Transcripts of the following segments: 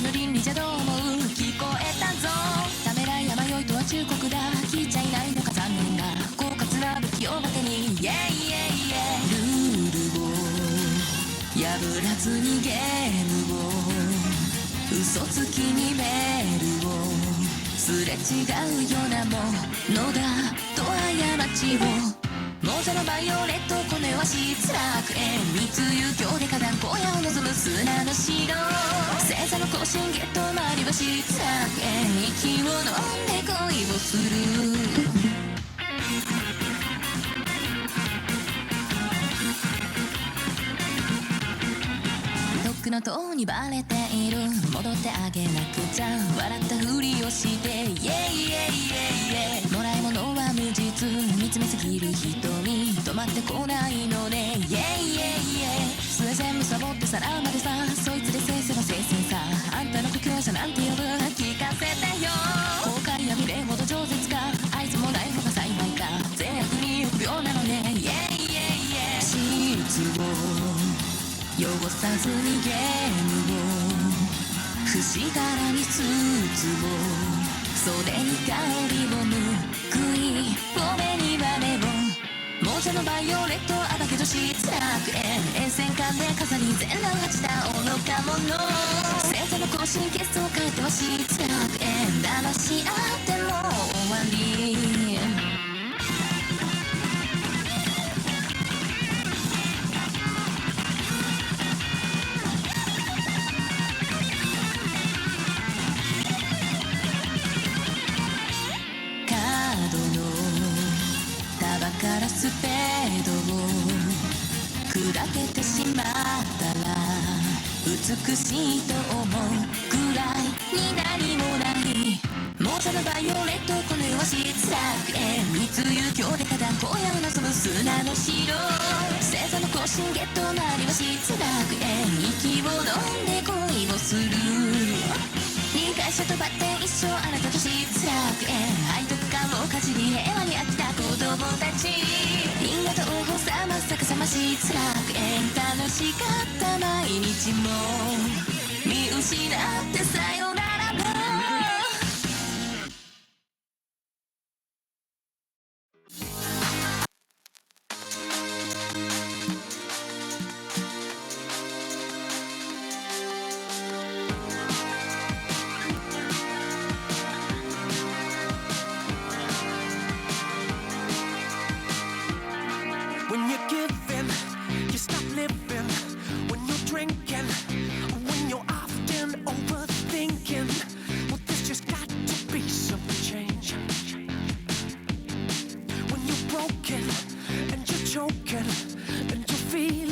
の倫理じゃどう思う聞こえたぞためらいや迷いとは忠告だ聞いちゃいないのか残念な狡猾な武器を盾にルールを破らずにゲームを嘘つきにメールをすれ違うようなものだと過ちを亡者のバイオレットこの世は失楽園密輸狂で花壇荒野を望む砂の城星座の更新ゲット周りは失楽園息を飲んで恋をするとっくの塔にバレている戻ってあげなくちゃ笑ったふりをしてイエイエイエイエイもらい物は無実見つめすぎる瞳止まってこないのねイエイイエイイエイ末全部サボって皿までさそいつでせいせば聖戦さあんたの故郷者なんて呼ぶ聞かせてよ後悔や未練ほど饒舌か合図もない方が幸いか善悪に臆病なのねイエイイエイイエイ質を汚さずにゲームを節柄に包も袖に香りをぬくいお目に豆を亡者のバイオレットあだけど失楽園沿線間で飾り全乱八だ愚か者星座の更新ケストを変えては失楽園騙し合っても終わりからスペードを砕けてしまったら美しいと思うくらいに何もない亡者のバイオレットこの世は失楽園密輸狂で花壇荒野を望む砂の城星座の更新ゲット周りは失楽園息を飲んで恋をする2回シャトバって一生あなたと失楽園背徳感をかじり平和に飽きた子供たち因果と王法さま逆さま失楽園楽しかった毎日も見失ってさよならも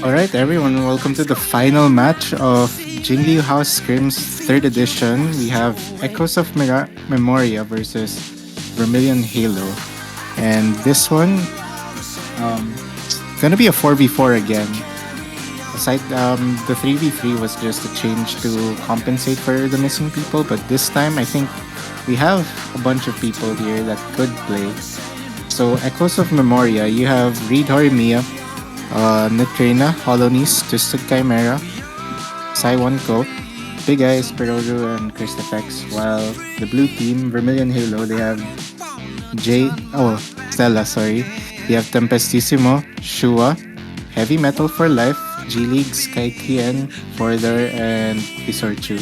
Alright everyone, welcome to the final match of JINGLIUHOUSE SCRIMS 3rd edition. We have Echoes of Memoria versus Vermillion Halo. And this one, gonna be a 4v4 again. Aside, the 3v3 was just a change to compensate for the missing people, but this time I think we have a bunch of people here that could play. So Echoes of Memoria, you have Reed Horimiya, Nitrina, Holonies, Twisted Chimera, Saiwon Ko, Big Eyes, Peroru, and Christophex. While the blue team, Vermillion Halo, they have Stella, sorry. You have Tempestissimo, Shua, Heavy Metal for Life, G-League, Skykian, Forder, and Pisorchu.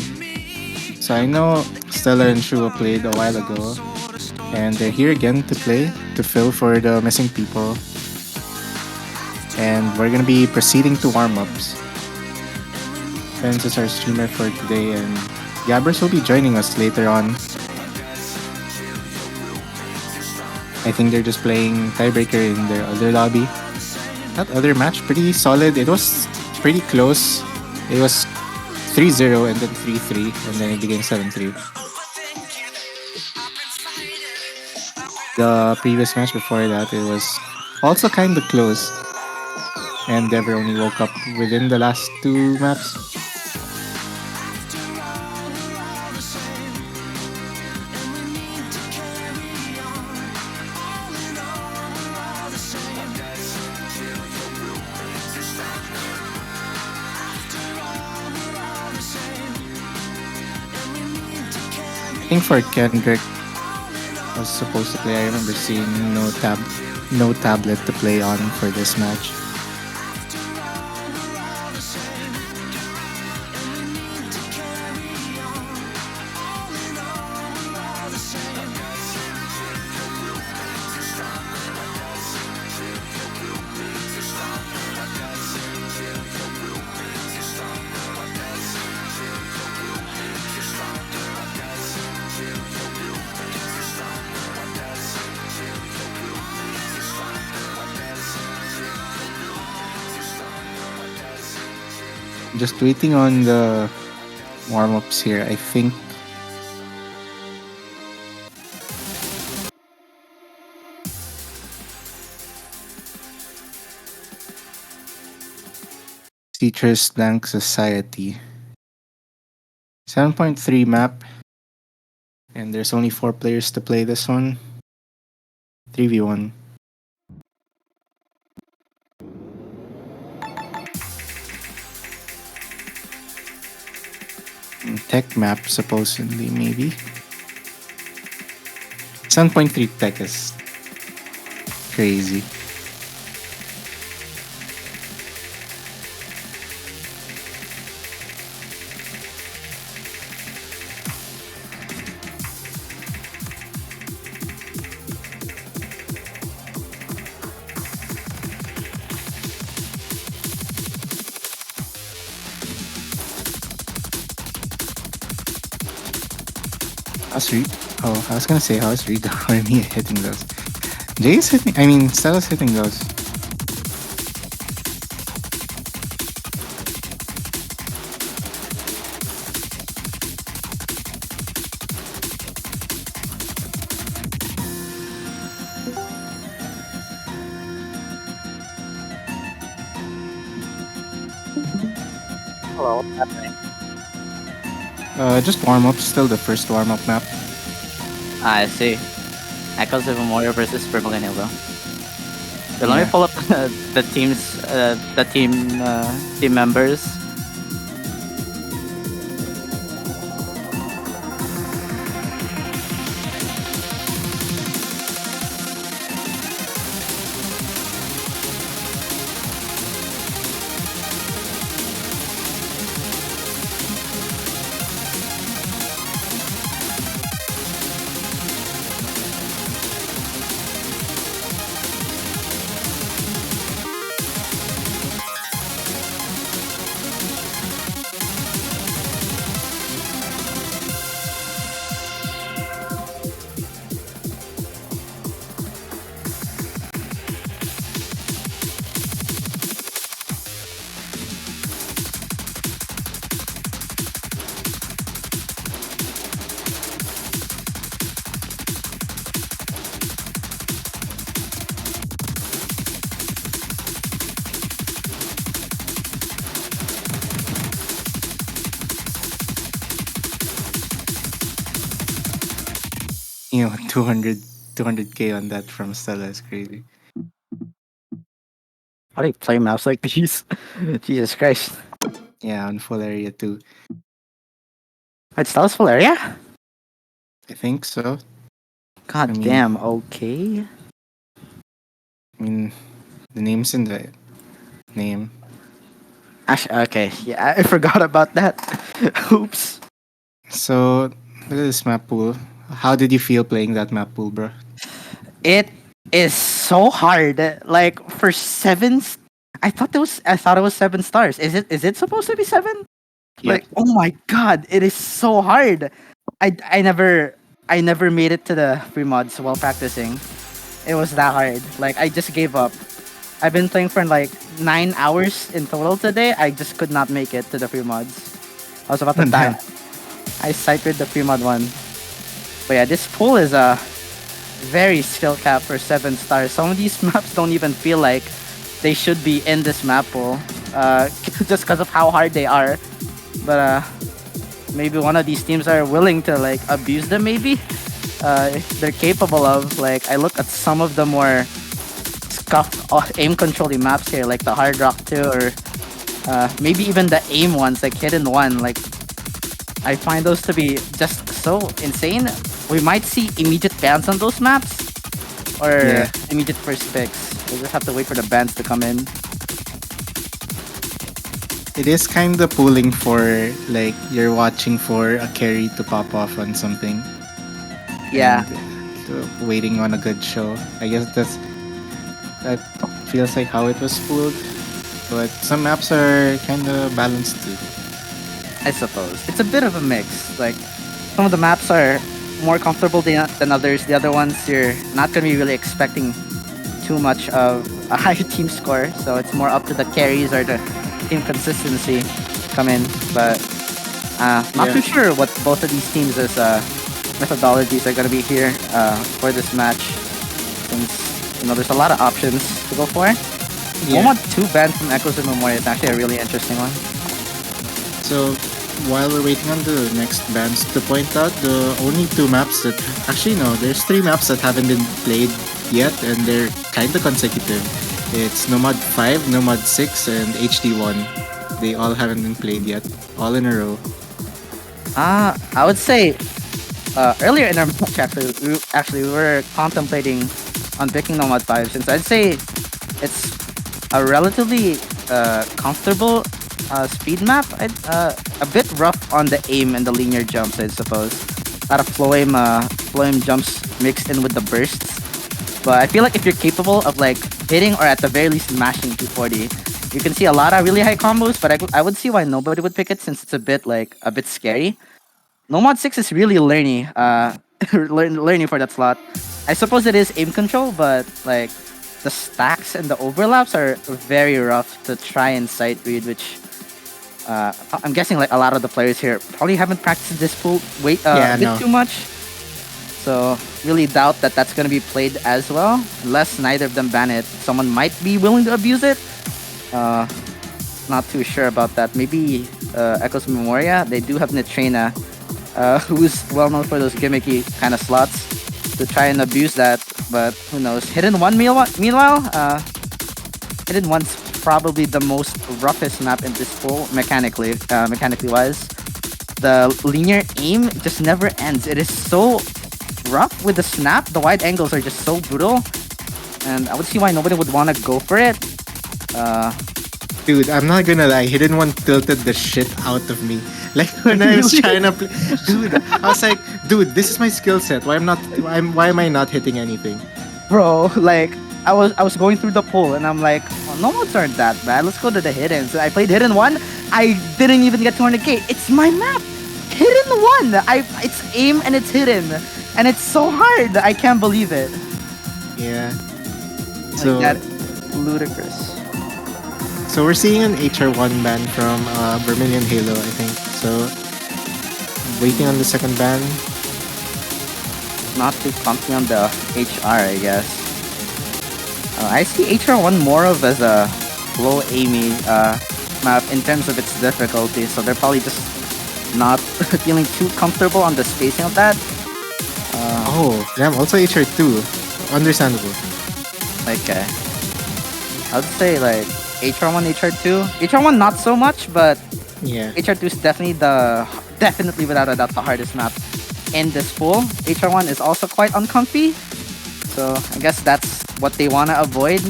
So I know Stella and Shua played a while ago, and they're here again to play, to fill for the missing people. And we're gonna be proceeding to warm-ups. Fence is our streamer for today, and Gabbers will be joining us later on. I think they're just playing tiebreaker in their other lobby. That other match, pretty solid. It was pretty close. It was 3-0 and then 3-3, and then it became 7-3. The previous match before that, it was also kind of close. And Dever only woke up within the last 2 maps. I think for Kendrick was supposed to play. I remember seeing no tablet to play on for this match. Just waiting on the warm ups here. I think Teachers Blank Society 7.3 map, and there's only 4 players to play this one. 3v1. Tech map supposedly, maybe. 7.3 tech is crazy. How's Reed? Oh, I was gonna say how's Reed or me hitting those. Jay's hitting. I mean, Stella's hitting those. Hello, what's happening? Just warm up. Still the first warm up map. I see. Echoes of Memoria versus Vermillion though. So let me Yeah. pull up the team members. You know, 200k on that from Stella is crazy. How do you play maps like these? Jesus Christ. Yeah, on full area too. It's Stella's full area? I think so. God I mean- damn, okay. I mean, the name's in the name. Actually, okay, yeah, I forgot about that. Oops. So look at this map pool. How did you feel playing that map pool, bro? It is so hard. Like for I thought it was 7 stars. Is it supposed to be 7? Yeah. Like, oh my god, it is so hard. I never made it to the free mods while practicing. It was that hard. Like I just gave up. I've been playing for like 9 hours in total today. I just could not make it to the free mods. I was about to die. I cycled the free mod one. But yeah, this pool is a very skill cap for 7 stars. Some of these maps don't even feel like they should be in this map pool. Just because of how hard they are. But maybe one of these teams are willing to like abuse them maybe. They're capable of. Like I look at some of the more scuffed aim controlling maps here, like the Hard Rock 2 or maybe even the aim ones like Hidden 1. Like I find those to be just so insane. We might see immediate bans on those maps, or Yeah. immediate first picks. We'll just have to wait for the bans to come in. It is kind of pulling for, like, you're watching for a carry to pop off on something. Yeah, And waiting on a good show. I guess that feels like how it was pulled. But some maps are kind of balanced too. I suppose it's a bit of a mix. Like some of the maps are more comfortable than others. The other ones you're not gonna be really expecting too much of a high team score, so it's more up to the carries or the team consistency come in. But not Yeah. too sure what both of these teams' methodologies are gonna be here for this match, since there's a lot of options to go for. Yeah. One 2 bans from Echoes of Memoria is actually a really interesting one. So while we're waiting on the next bands to point out, the only 2 maps that actually no, there's 3 maps that haven't been played yet, and they're kind of consecutive. It's Nomad 5, Nomad 6, and HD1. They all haven't been played yet, all in a row. I would say earlier in our match actually we were contemplating on picking Nomad 5, since I'd say it's a relatively comfortable speed map. A bit rough on the aim and the linear jumps, I suppose. A lot of floam jumps mixed in with the bursts. But I feel like if you're capable of like hitting or at the very least mashing 240, you can see a lot of really high combos. But I would see why nobody would pick it, since it's a bit scary. Nomad 6 is really learny, learning for that slot. I suppose it is aim control, but like the stacks and the overlaps are very rough to try and sight read, which I'm guessing like a lot of the players here probably haven't practiced this full a bit too much. So really doubt that that's going to be played as well, unless neither of them ban it. Someone might be willing to abuse it. Not too sure about that. Maybe Echoes of Memoria. They do have Nitrina, who's well known for those gimmicky kind of slots, to try and abuse that. But who knows? Hidden 1 meanwhile, Hidden 1's probably the most roughest map in this pool mechanically wise. The linear aim just never ends. It is so rough with the snap. The wide angles are just so brutal, and I would see why nobody would want to go for it. Dude, I'm not gonna lie, Hidden 1 tilted the shit out of me. Like when I was trying to play, dude, I was like, dude, this is my skill set. Why am I not hitting anything? Bro, like I was going through the pool and I'm like, oh, no ones aren't that bad. Let's go to the hidden. So I played Hidden 1. I didn't even get 200k. It's my map. Hidden 1. It's aim and it's hidden. And it's so hard. I can't believe it. Yeah. Like So that, ludicrous. So we're seeing an HR1 ban from Vermillion Halo, I think. So waiting on the second ban. Not too comfy on the HR, I guess. I see HR1 more of as a low aimy map in terms of its difficulty, so they're probably just not feeling too comfortable on the spacing of that. Oh, damn, also HR2. Understandable. Okay. I would say like HR1, HR2. HR1 not so much, but Yeah. HR2 is definitely without a doubt the hardest map in this pool. HR1 is also quite uncomfy, so I guess that's what they want to avoid.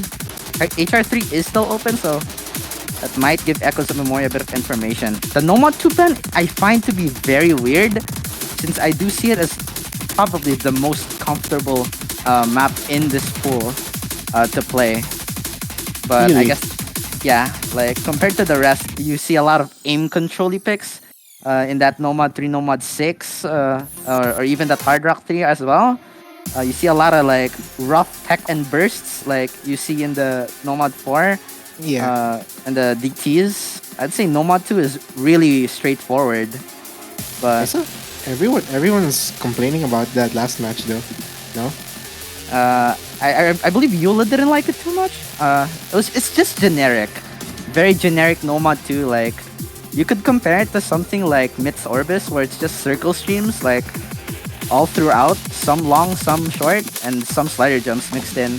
HR3 is still open, so that might give Echoes of Memoria a bit of information. The Nomad 2 pen I find to be very weird, since I do see it as probably the most comfortable map in this pool to play. But I Really? guess, yeah, like compared to the rest, you see a lot of aim control picks in that Nomad 3, Nomad 6, or even that Hard Rock 3 as well. You see a lot of like rough tech and bursts, like you see in the Nomad 4 Yeah. and the DTs. I'd say Nomad 2 is really straightforward. I But saw everyone's complaining about that last match though. No? I believe Eula didn't like it too much. It's just generic, very generic Nomad 2. Like you could compare it to something like Myth's Orbis, where it's just circle streams like all throughout, some long, some short, and some slider jumps mixed in.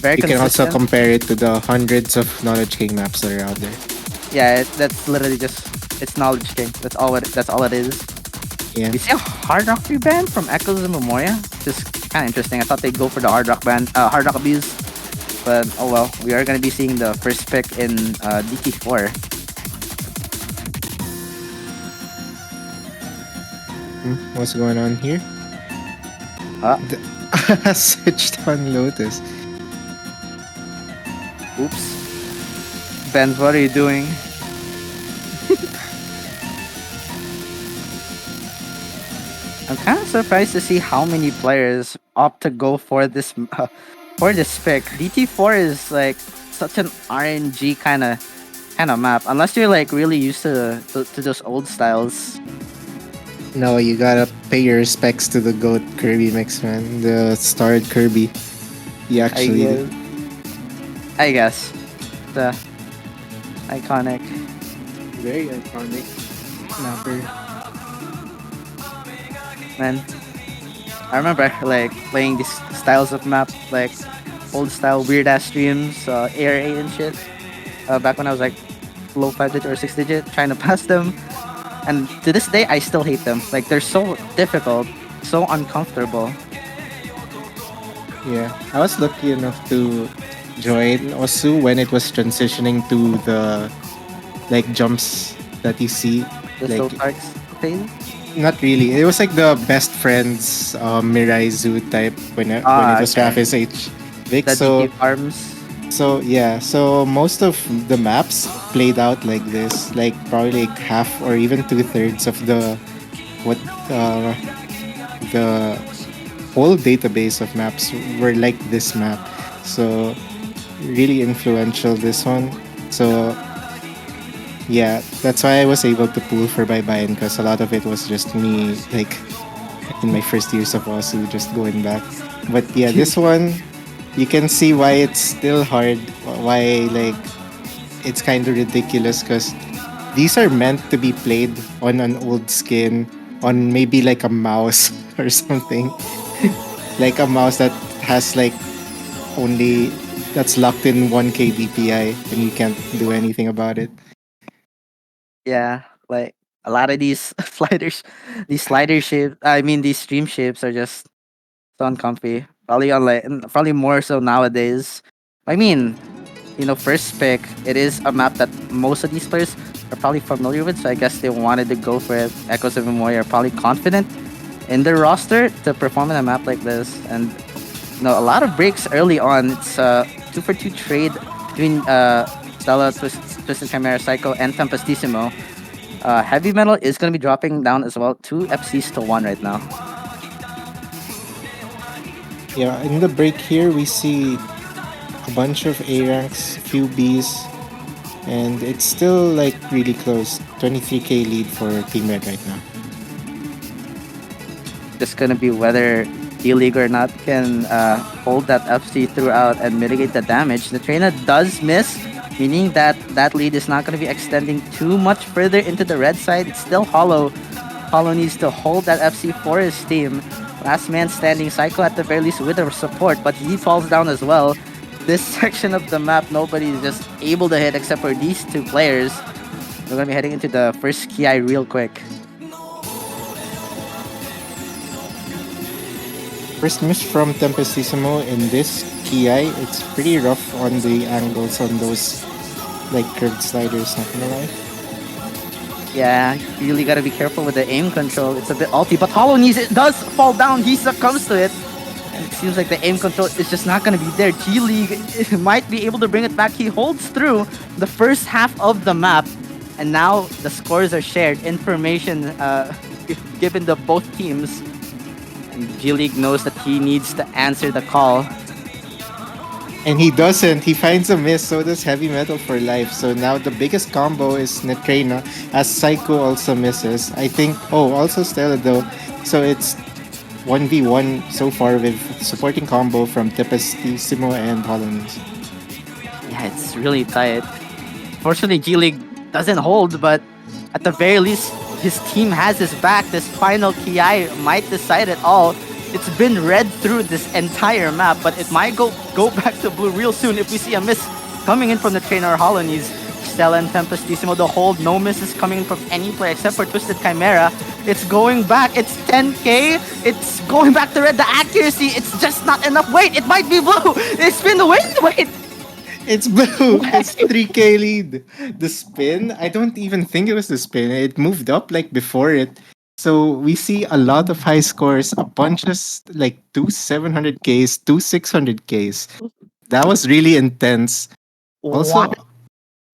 Very You can also consistent. compare it to the hundreds of Knowledge King maps that are out there. Yeah, that's literally just it's knowledge king. That's all it is. Yeah. We see a hard rock reband from Echoes of Memoria. Just kind of interesting. I thought they'd go for the hard rock abuse, but oh well. We are gonna be seeing the first pick in DT4. What's going on here? Ah, Switched on Lotus. oops. Ben, what are you doing? I'm kind of surprised to see how many players opt to go for this pick. DT4 is like such an RNG kind of map. Unless you're like really used to those old styles. No, you gotta pay your respects to the GOAT Kirby mix, man. The starred Kirby. He actually. I guess. The iconic. Very iconic. Snapper. Man. I remember like playing these styles of map, like old style weird ass streams, ARA and shit. Back when I was like low 5 digit or 6 digit, trying to pass them. And to this day, I still hate them. Like they're so difficult, so uncomfortable. Yeah. I was lucky enough to join Osu when it was transitioning to the like jumps that you see. The Like, Soul Parks thing. not really. It was like the best friends Mirai Zoo type when it was Okay. Raffis H. Vic. The So DT farms. So yeah, so most of the maps played out like this, like probably like half or even 2/3 of what the whole database of maps were like this map. So really influential this one. So yeah, that's why I was able to pull for Bye Bye because a lot of it was just me like in my first years of Osu just going back. But yeah, this one you can see why it's still hard, why like it's kind of ridiculous because these are meant to be played on an old skin, on maybe like a mouse or something. Like a mouse that has like only that's locked in 1K DPI and you can't do anything about it. Yeah, like a lot of these these slider shapes. I mean, these stream shapes are just so uncomfy. Probably on like probably more so nowadays. I mean, first pick. It is a map that most of these players are probably familiar with, so I guess they wanted to go for it. Echoes of Memoria are probably confident in their roster to perform in a map like this, and a lot of breaks early on. It's 2-for-2 trade between Stella, Twisted Chimera, Psycho, and Tempestissimo. Heavy Metal is going to be dropping down as well. 2 FCs to 1 right now. Yeah, in the break here we see a bunch of A ranks, few Bs, and it's still like really close. 23k lead for Team Red right now. Just going to be whether D-League or not can hold that FC throughout and mitigate the damage. The trainer does miss, meaning that lead is not going to be extending too much further into the red side. It's still Hollow. Hollow needs to hold that FC for his team. Last man standing, Psycho at the very least with a support, but he falls down as well. This section of the map, nobody is just able to hit except for these two players. We're going to be heading into the first Ki real quick. First miss from Tempestissimo in this Ki. It's pretty rough on the angles on those like curved sliders, not gonna lie. Yeah, you really gotta be careful with the aim control. It's a bit ulti, but Hollow Knees, it does fall down. He succumbs to it. And it seems like the aim control is just not gonna be there. G-League might be able to bring it back. He holds through the first half of the map. And now the scores are shared. Information given to both teams. And G-League knows that he needs to answer the call. And he doesn't. He finds a miss, so does Heavy Metal for life. So now the biggest combo is Netrena, as Psycho also misses. I think, also Stella though. So it's 1v1 so far with supporting combo from Tempestissimo and Hollands. Yeah, it's really tight. Fortunately, G-League doesn't hold, but at the very least, his team has his back. This final Ki might decide it all. It's been red through this entire map, but it might go back to blue real soon if we see a miss coming in from the trainer or Holonies. Stella and Tempestissimo, the hold, no misses coming in from any player except for Twisted Chimera. It's going back. It's 10k. It's going back to red. The accuracy, it's just not enough. Wait, it might be blue. It's been the wait, wait. It's blue. It's Wait. 3K lead. The spin, I don't even think it was the spin. It moved up like before it. So we see a lot of high scores, a bunch of like two 700Ks, two 600Ks. That was really intense. What? Also,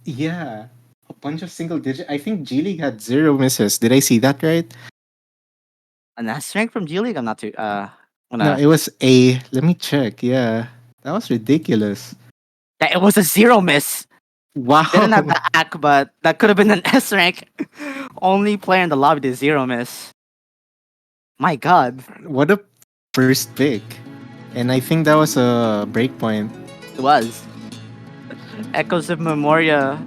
yeah, a bunch of single digit. I think G League had zero misses. Did I see that right? And that's rank from G League. I'm not too. No, Gonna. it was A. Let me check. Yeah, that was ridiculous. It was a zero miss. Didn't have Wow. the act, but that could have been an S rank. Only player in the lobby to zero miss. My God, What a first pick. And I think that was a breakpoint. it was. Echoes of Memoria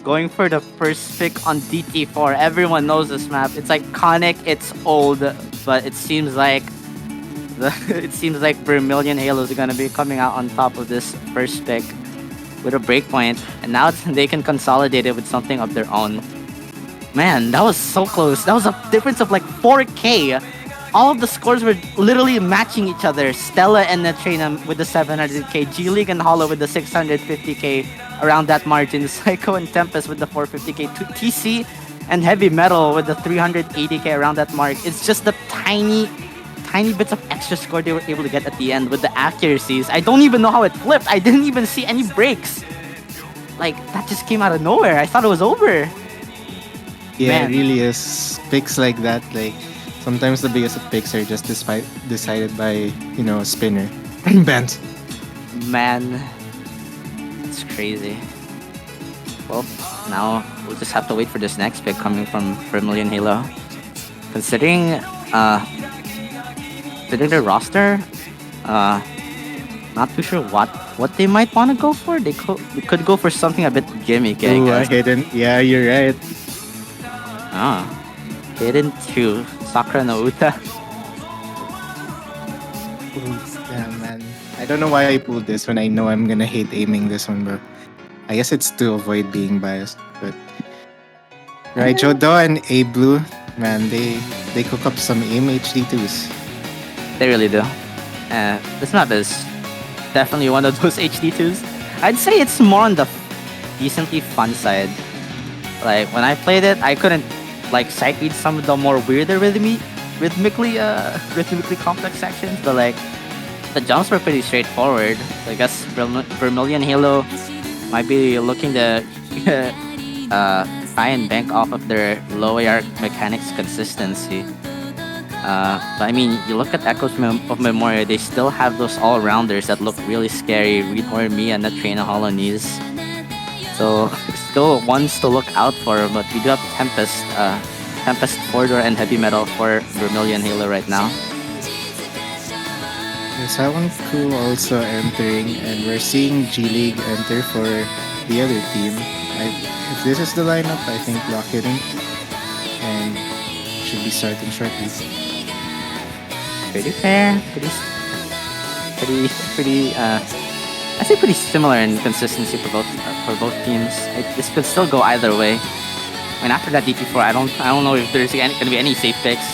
going for the first pick on DT4. Everyone knows this map. It's iconic. It's old, but it seems like it seems like Vermillion Halos are gonna be coming out on top of this first pick with a breakpoint, and now they can consolidate it with something of their own. Man, that was so close. That was a difference of like 4k. All of the scores were literally matching each other. Stella and Natrina with the 700k, G League and Hollow with the 650k around that margin, Psycho and Tempest with the 450k, TC and Heavy Metal with the 380k around that mark. It's just the tiny bits of extra score they were able to get at the end with the accuracies. I don't even know how it flipped. I didn't even see any breaks. Like, that just came out of nowhere. I thought it was over. Yeah, Man. it really is. Picks like that, like sometimes the biggest of picks are just decided by, a spinner. Bent. Man, it's crazy. Well, now we'll just have to wait for this next pick coming from Vermillion Halo. Considering their roster, not too sure what they might want to go for. They could go for something a bit gimmicky, I Ooh, guess. hidden. Yeah, you're right. Ah, hidden to Sakura no Uta. Yeah, man. I don't know why I pulled this when I know I'm gonna hate aiming this one, but I guess it's to avoid being biased. But right, Jodo and A Blue, man, they cook up some aim HD2s. They really do. This map is definitely one of those HD2s. I'd say it's more on the decently fun side. Like, when I played it, I couldn't like sight read some of the more weirder rhythmically complex sections, but like the jumps were pretty straightforward. So I guess Vermillion Halo might be looking to try and bank off of their low AR mechanics consistency. But I mean, you look at Echoes of Memoria, they still have those all-rounders that look really scary. Reed or me and the Trainer Hollow knees. So still ones to look out for, but we do have Tempest, Four-Door, and Heavy Metal for Vermillion Halo right now. There's Silent Crew also entering, and we're seeing G League enter for the other team. If this is the lineup, I think lock it in and should be starting shortly. Pretty fair, I say pretty similar in consistency for both teams. This could still go either way. I mean, after that DT4, I don't know if there's gonna be any safe picks.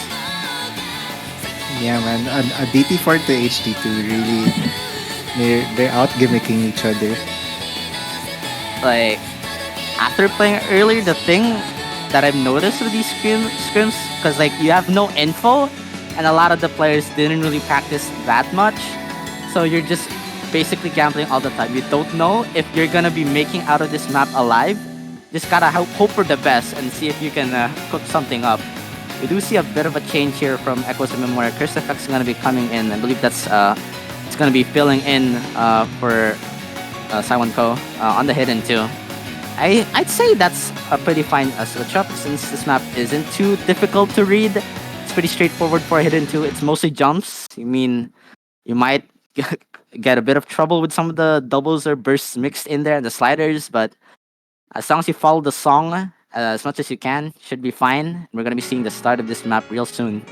Yeah, man, a DT4 to HD2 really they're out gimmicking each other. Like, after playing earlier, the thing that I've noticed with these scrims, because like you have no info, and a lot of the players didn't really practice that much, so you're just basically gambling all the time. You don't know if you're gonna be making out of this map alive. Just gotta hope for the best and see if you can cook something up. We do see a bit of a change here from Echoes of Memoria. Curse Effect's gonna be coming in. I believe that's it's gonna be filling in for Saiwan Ko on the hidden too. I'd say that's a pretty fine switch up since this map isn't too difficult to read. It's pretty straightforward for a hidden too. It's mostly jumps. I mean, you might get a bit of trouble with some of the doubles or bursts mixed in there and the sliders, but as long as you follow the song as much as you can, should be fine. We're gonna be seeing the start of this map real soon.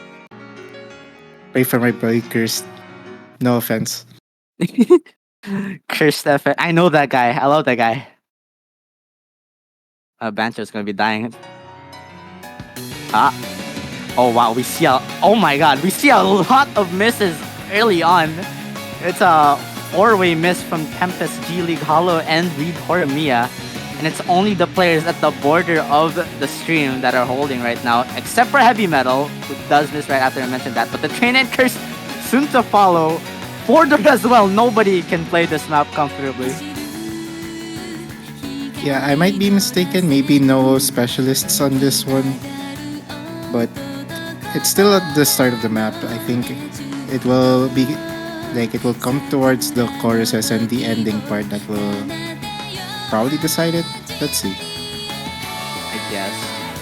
Pray for my boy Cursed. No offense. Cursed effect. I know that guy. I love that guy. Bancho's gonna be dying. Ah, Oh wow, oh my god, we see a lot of misses early on. It's a four-way miss from Tempest, G League, Hollow, and Reed Horimiya. And it's only the players at the border of the stream that are holding right now, except for Heavy Metal, who does miss right after I mentioned that. But the Train and Curse soon to follow. Border as well, nobody can play this map comfortably. Yeah, I might be mistaken. Maybe no specialists on this one. But it's still at the start of the map. I think it will be like it will come towards the choruses and the ending part that will probably decide it. Let's see. I guess.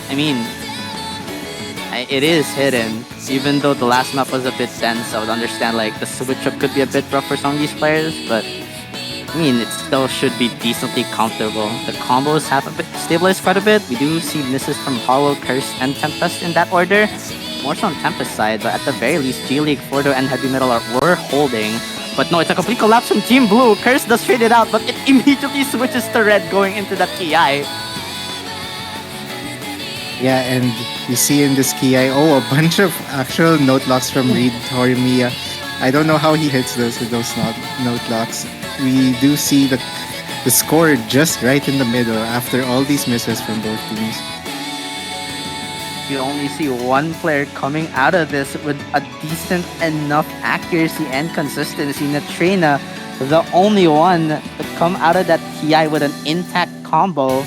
I mean, it is hidden. Even though the last map was a bit dense, I would understand like the switch up could be a bit rough for some of these players, but I mean, it still should be decently comfortable. The combos have a bit stabilized quite a bit. We do see misses from Hollow, Curse, and Tempest in that order. More so on Tempest side, but at the very least, G League, Fordo, and Heavy Metal were holding. But no, it's a complete collapse from Team Blue. Curse does trade it out, but it immediately switches to Red going into that TI. Yeah, and you see in this Ki, a bunch of actual note locks from Reed Horimiya. I don't know how he hits those with those note locks. We do see the score just right in the middle after all these misses from both teams. You only see one player coming out of this with a decent enough accuracy and consistency. Natrena, the only one to come out of that TI with an intact combo.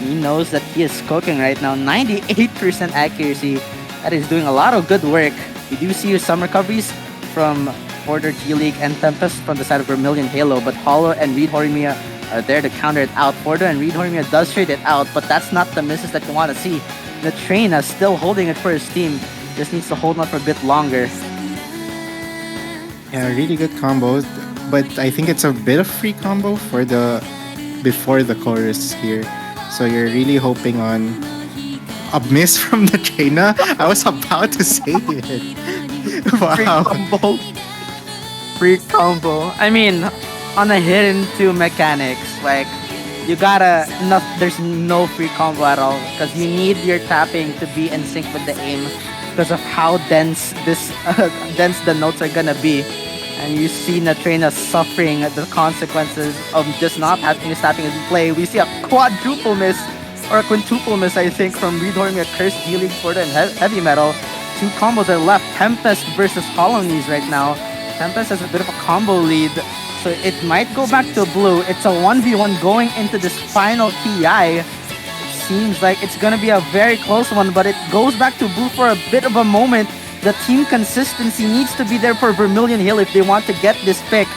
He knows that he is cooking right now. 98% accuracy. That is doing a lot of good work. We do see some recoveries from Border, G League, and Tempest from the side of Vermillion Halo, but Hollow and Reed Horimiya are there to counter it out. Border and Reed Horimiya does trade it out, but that's not the misses that you want to see. The Trainer still holding it for his team. Just needs to hold on for a bit longer. Yeah, really good combos, but I think it's a bit of free combo for the before the chorus here. So you're really hoping on a miss from the Trainer. I was about to say it. Wow. Free combo. I mean, on a hidden 2 mechanics, like you gotta there's no free combo at all because you need your tapping to be in sync with the aim because of how dense dense the notes are gonna be. And you see Natrena suffering the consequences of just not having his tapping in play. We see a quadruple miss, or a quintuple miss, I think, from Reed Horimiya, Curse, G League, Forda, and Heavy Metal. 2 combos are left. Tempest versus Hollow Knees right now. Tempest has a bit of a combo lead, so it might go back to blue. It's a 1v1 going into this final TI. It seems like it's gonna be a very close one, but it goes back to blue for a bit of a moment. The team consistency needs to be there for Vermillion Hill if they want to get this pick.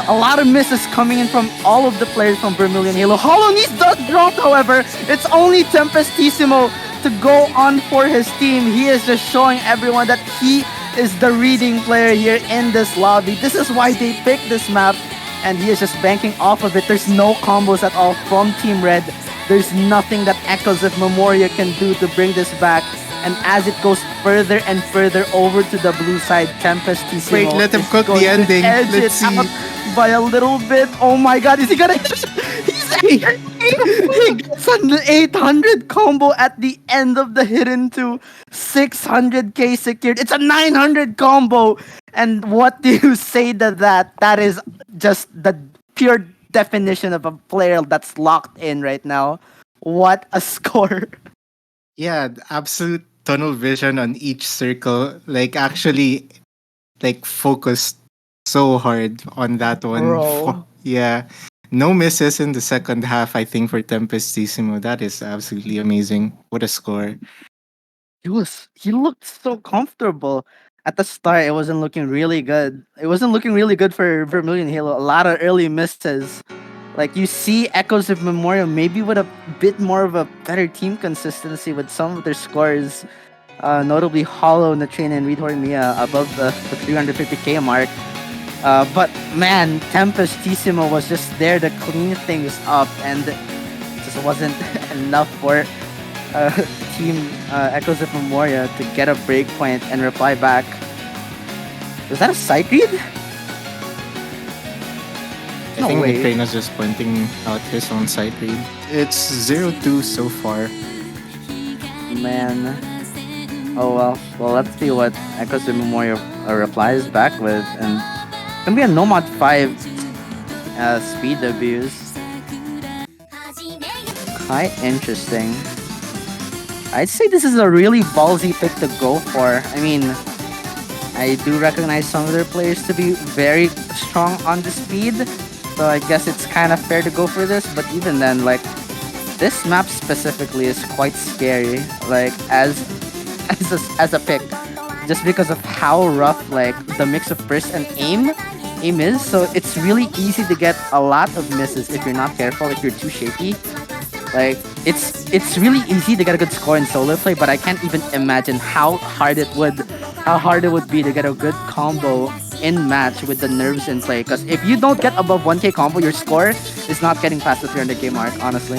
A lot of misses coming in from all of the players from Vermillion Halo. Hollow Knees does drop, however. It's only Tempestissimo to go on for his team. He is just showing everyone that he is the reading player here in this lobby. This is why they picked this map, and he is just banking off of it. There's no combos at all from Team Red. There's nothing that Echoes of Memoria can do to bring this back. And as it goes further and further over to the blue side, Tempestissimo. Wait, let him cook the ending. Let's see. By a little bit. Oh my god, is he gonna he gets an 800 combo at the end of the hidden 2. 600k secured. It's a 900 combo. And what do you say to that? That is just the pure definition of a player that's locked in right now. What a score. Yeah, absolute tunnel vision on each circle. Like actually like focused so hard on that one. Bro. Yeah. No misses in the second half, I think, for Tempestissimo. That is absolutely amazing. What a score. He looked so comfortable. At the start, it wasn't looking really good. It wasn't looking really good for Vermillion Halo. A lot of early misses. Like, you see Echoes of Memoria maybe with a bit more of a better team consistency with some of their scores. Notably Hollow, Natrena, and Reed Horimiya above the 350k mark. But man, Tempestissimo was just there to clean things up, and it just wasn't enough for Team Echoes of Memoria to get a breakpoint and reply back. Was that a side read? I think Natrena's just pointing out his own side read. It's 0-2 so far. Man. Oh well. Well, let's see what Echoes of Memoria replies back with, and it's gonna be a No Mod 5 speed abuse. Quite interesting. I'd say this is a really ballsy pick to go for. I mean, I do recognize some of their players to be very strong on the speed, so I guess it's kind of fair to go for this. But even then, like, this map specifically is quite scary. Like, as a pick, just because of how rough like the mix of burst and aim is. So it's really easy to get a lot of misses if you're not careful. If you're too shaky, like it's really easy to get a good score in solo play, but I can't even imagine how hard it would be to get a good combo in match with the nerves in play. Because if you don't get above 1K combo, your score is not getting past the 300K mark. Honestly,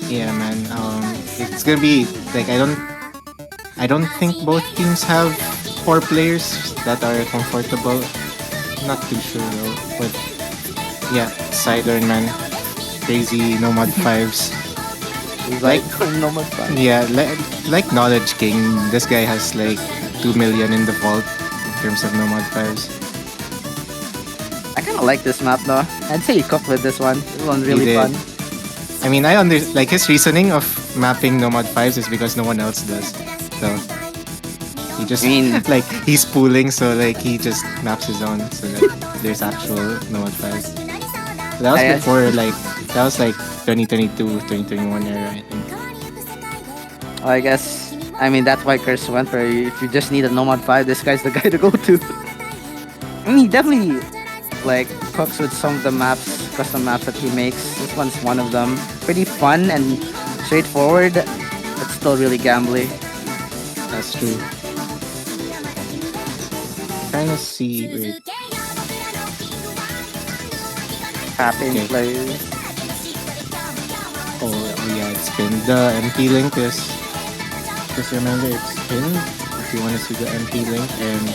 Yeah, man. It's gonna be like I don't think both teams have four players that are comfortable. Not too sure though, but yeah, Sidearn man, crazy nomad fives. like Like no much fun. yeah, like Knowledge King. This guy has like 2 million in the vault in terms of nomad fives. I kind of like this map though. I'd say he cooked with this one. This one's really did. fun. I mean, like his reasoning of mapping nomad fives is because no one else does. So he just I mean- like he's pooling, so like he just maps his own, so that there's actual nomad fives. That was I- before that was like 2022, 2021 era, I think. Well, I guess. I mean, that's why Curse went for it. If you just need a Nomad 5, this guy's the guy to go to. I mean, he definitely like cooks with some of the custom maps that he makes. This one's one of them. Pretty fun and straightforward, but still really gambly. That's true. Trying to see. Wait. Tapping Okay. players. Oh yeah, it's pinned. The MP link is just remember it's pinned if you want to see the MP link, and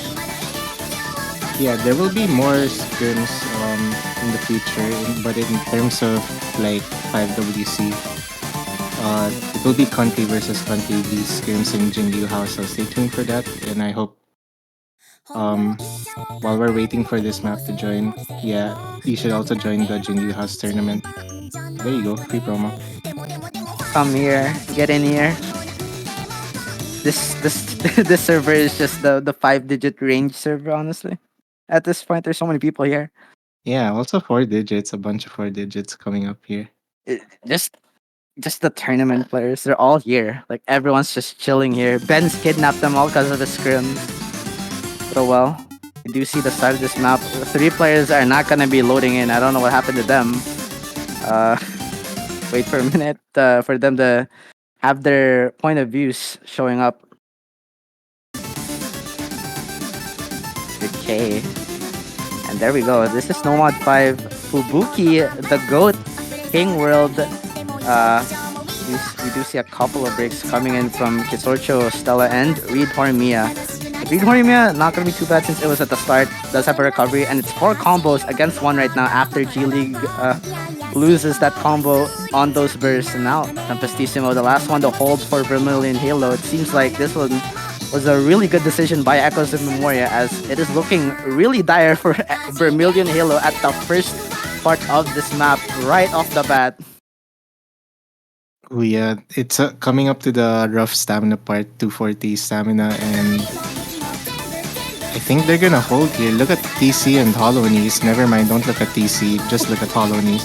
yeah, there will be more scrims in the future, but in terms of like 5WC, it will be country versus country, these scrims in JINGLIUHOUSE, so stay tuned for that, and I hope while we're waiting for this map to join, yeah, you should also join the JINGLIUHOUSE tournament. There you go, free promo. Come here, get in here. This this server is just the 5-digit range server. Honestly, at this point, there's so many people here. Yeah, also 4 digits, a bunch of 4 digits coming up here. It, just the tournament players. They're all here. Like everyone's just chilling here. Ben's kidnapped them all because of the scrims. So well, you do see the start of this map. The 3 players are not gonna be loading in. I don't know what happened to them. Uh, wait for a minute for them to have their point of views showing up. Okay. And there we go. This is Nomad 5 Fubuki, the GOAT, King World. We do see a couple of breaks coming in from Kisorcho, Stella, and Reed Horimiya. Reed Horimiya, not going to be too bad since it was at the start. Does have a recovery, and it's 4 combos against 1 right now after G League loses that combo on those bursts. And now, Tempestissimo, the last one to hold for Vermillion Halo. It seems like this one was a really good decision by Echoes of Memoria, as it is looking really dire for Vermillion Halo at the first part of this map right off the bat. Oh yeah, it's coming up to the rough stamina part, 240 stamina, and I think they're gonna hold here. Look at TC and Hollow Knees. Never mind, don't look at TC, just look at Hollow Knees.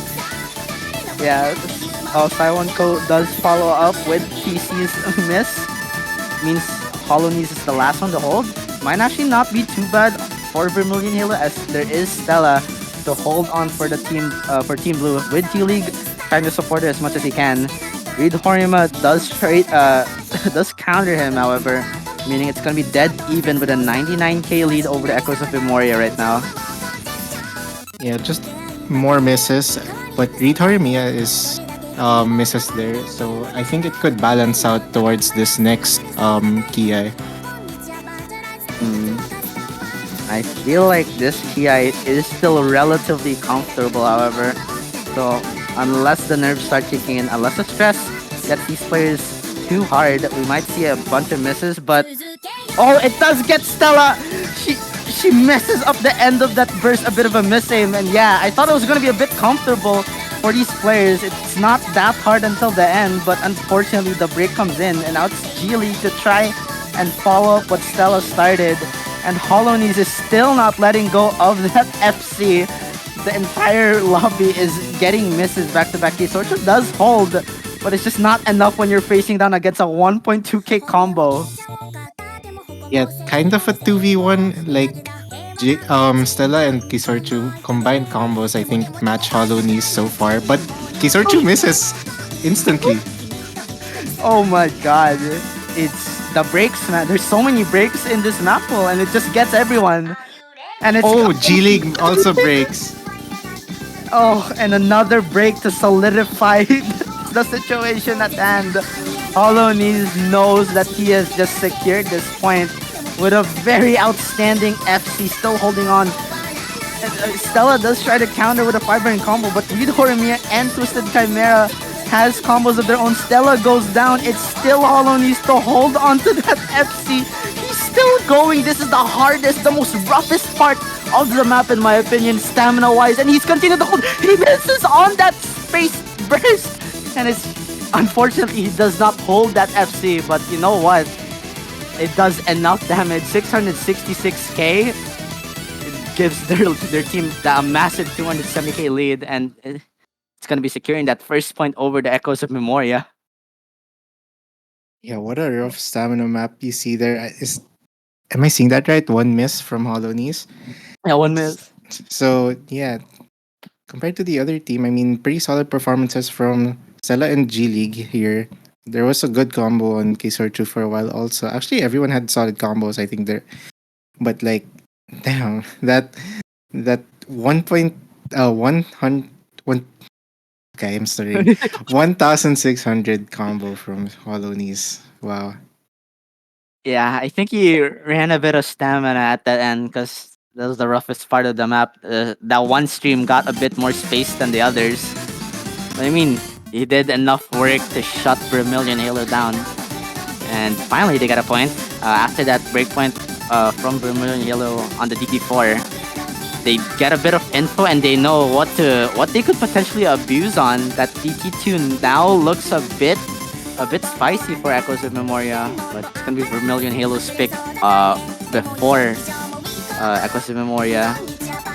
Yeah, Saiwonko does follow up with TC's miss. Means Hollow Knees is the last one to hold. Might actually not be too bad for Vermillion Halo, as there is Stella to hold on for the team for Team Blue with T League trying to support it as much as he can. Reed Horima does does counter him, however, meaning it's gonna be dead even with a 99k lead over the Echoes of Memoria right now. Yeah, just more misses, but Reed Horimiya is misses there, so I think it could balance out towards this next Kiai. I feel like this Kiai is still relatively comfortable, however. So unless the nerves start kicking in, unless the stress gets these players too hard. We might see a bunch of misses, but oh, it does get Stella. She messes up the end of that burst, a bit of a miss aim, and yeah, I thought it was gonna be a bit comfortable for these players. It's not that hard until the end, but unfortunately the break comes in, and now it's Geely to try and follow up what Stella started, and Hollow Knees is still not letting go of that FC. The entire lobby is getting misses back to back. Sorcha does hold, but it's just not enough when you're facing down against a 1.2k combo. Yeah, kind of a 2v1, like Stella and Kisorchu combined combos, I think, match Hollow Knees so far, but Kisorchu misses instantly. Oh my god. It's the breaks, man. There's so many breaks in this map pool, and it just gets everyone. And it's Oh, G League also breaks. oh, and another break to solidify the situation at hand. Hollow Knees knows that he has just secured this point with a very outstanding FC, still holding on. And, Stella does try to counter with a 5-burn combo, but Reed Horimiya and Twisted Chimera has combos of their own. Stella goes down. It's still Hollow Knees to hold on to that FC. He's still going. This is the hardest, the most roughest part of the map, in my opinion, stamina-wise. And he's continued to hold. He misses on that space burst. And it's unfortunately, he does not hold that FC. But you know what? It does enough damage. 666k. It gives their team a massive 270k lead. And it's going to be securing that first point over the Echoes of Memoria. Yeah, what a rough stamina map you see there. Am I seeing that right? One miss from Hollow Knees. Yeah, one miss. So yeah, compared to the other team, I mean, pretty solid performances from Stella and G League here. There was a good combo on Kisorchu for a while also. Actually, everyone had solid combos, I think there. But like, damn, that 100 okay, I'm sorry. 1,600 combo from Hollow Knees. Wow. Yeah, I think he ran a bit of stamina at that end because that was the roughest part of the map. That one stream got a bit more space than the others. But I mean, he did enough work to shut Vermillion Halo down. And finally, they got a point. After that breakpoint from Vermillion Halo on the DT4, they get a bit of info and they know what they could potentially abuse on. That DT2 now looks a bit spicy for Echoes of Memoria, but it's gonna be Vermillion Halo's pick before Echoes of Memoria.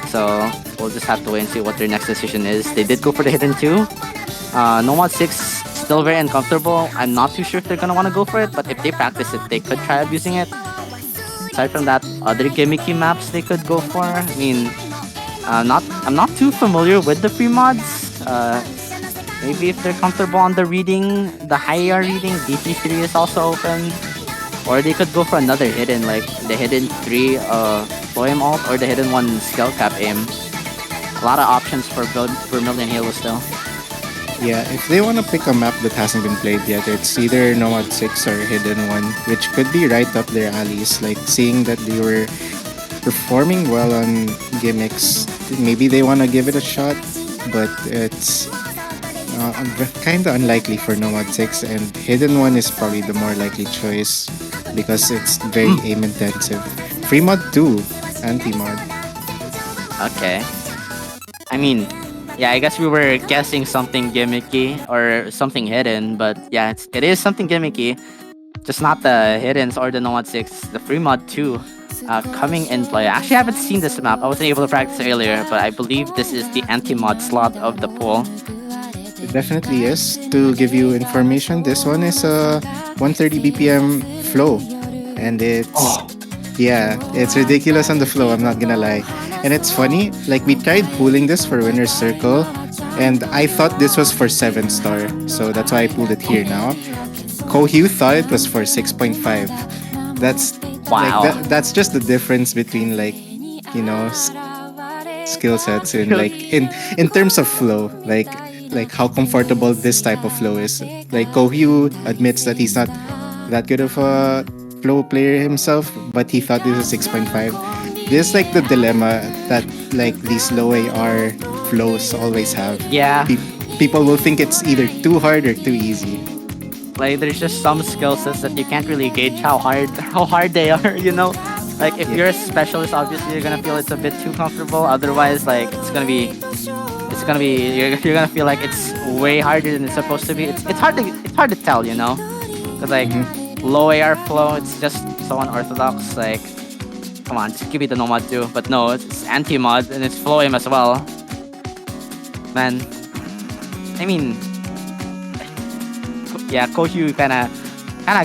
So we'll just have to wait and see what their next decision is. They did go for the hidden 2. Nomad 6 still very uncomfortable. I'm not too sure if they're gonna want to go for it, but if they practice it, they could try abusing it. Aside from that, other gimmicky maps they could go for. I mean, I'm not too familiar with the free mods. Maybe if they're comfortable on the reading, the higher reading, DT3 is also open. Or they could go for another hidden, like the hidden 3 Floem ult or the hidden 1 skill cap aim. A lot of options for Vermillion Halo still. Yeah, if they want to pick a map that hasn't been played yet, it's either Nomad 6 or Hidden 1, which could be right up their alleys. Like, seeing that they were performing well on gimmicks, maybe they want to give it a shot, but it's kind of unlikely for Nomad 6, and Hidden 1 is probably the more likely choice because it's very aim intensive. Free mod 2, anti-mod. Okay. I mean, yeah, I guess we were guessing something gimmicky or something hidden, but yeah, it is something gimmicky. Just not the hiddens or the Nomad 6, the free mod 2 coming in play. I actually haven't seen this map. I wasn't able to practice earlier, but I believe this is the anti-mod slot of the pool. It definitely is. To give you information, this one is a 130 BPM flow, and it's ridiculous on the flow, I'm not gonna lie. And it's funny, like we tried pulling this for Winner's Circle, and I thought this was for 7-star, so that's why I pulled it here now. Kohyu thought it was for 6.5. That's wow. Like that's just the difference between, like, you know, skill sets in like in terms of flow, like how comfortable this type of flow is. Like Kohyu admits that he's not that good of a flow player himself, but he thought this was 6.5. This is like the dilemma that like these low AR flows always have. Yeah. People will think it's either too hard or too easy. Like there's just some skill sets that you can't really gauge how hard they are. Like if you're a specialist, obviously you're gonna feel it's a bit too comfortable. Otherwise, like you're gonna feel like it's way harder than it's supposed to be. It's hard to tell. Cause like Hmm. low AR flow, it's just so unorthodox. Like come on, just give me the nomad too. But no, it's anti mod and it's flow aim as well. Man, I mean, yeah, Kohyu kind of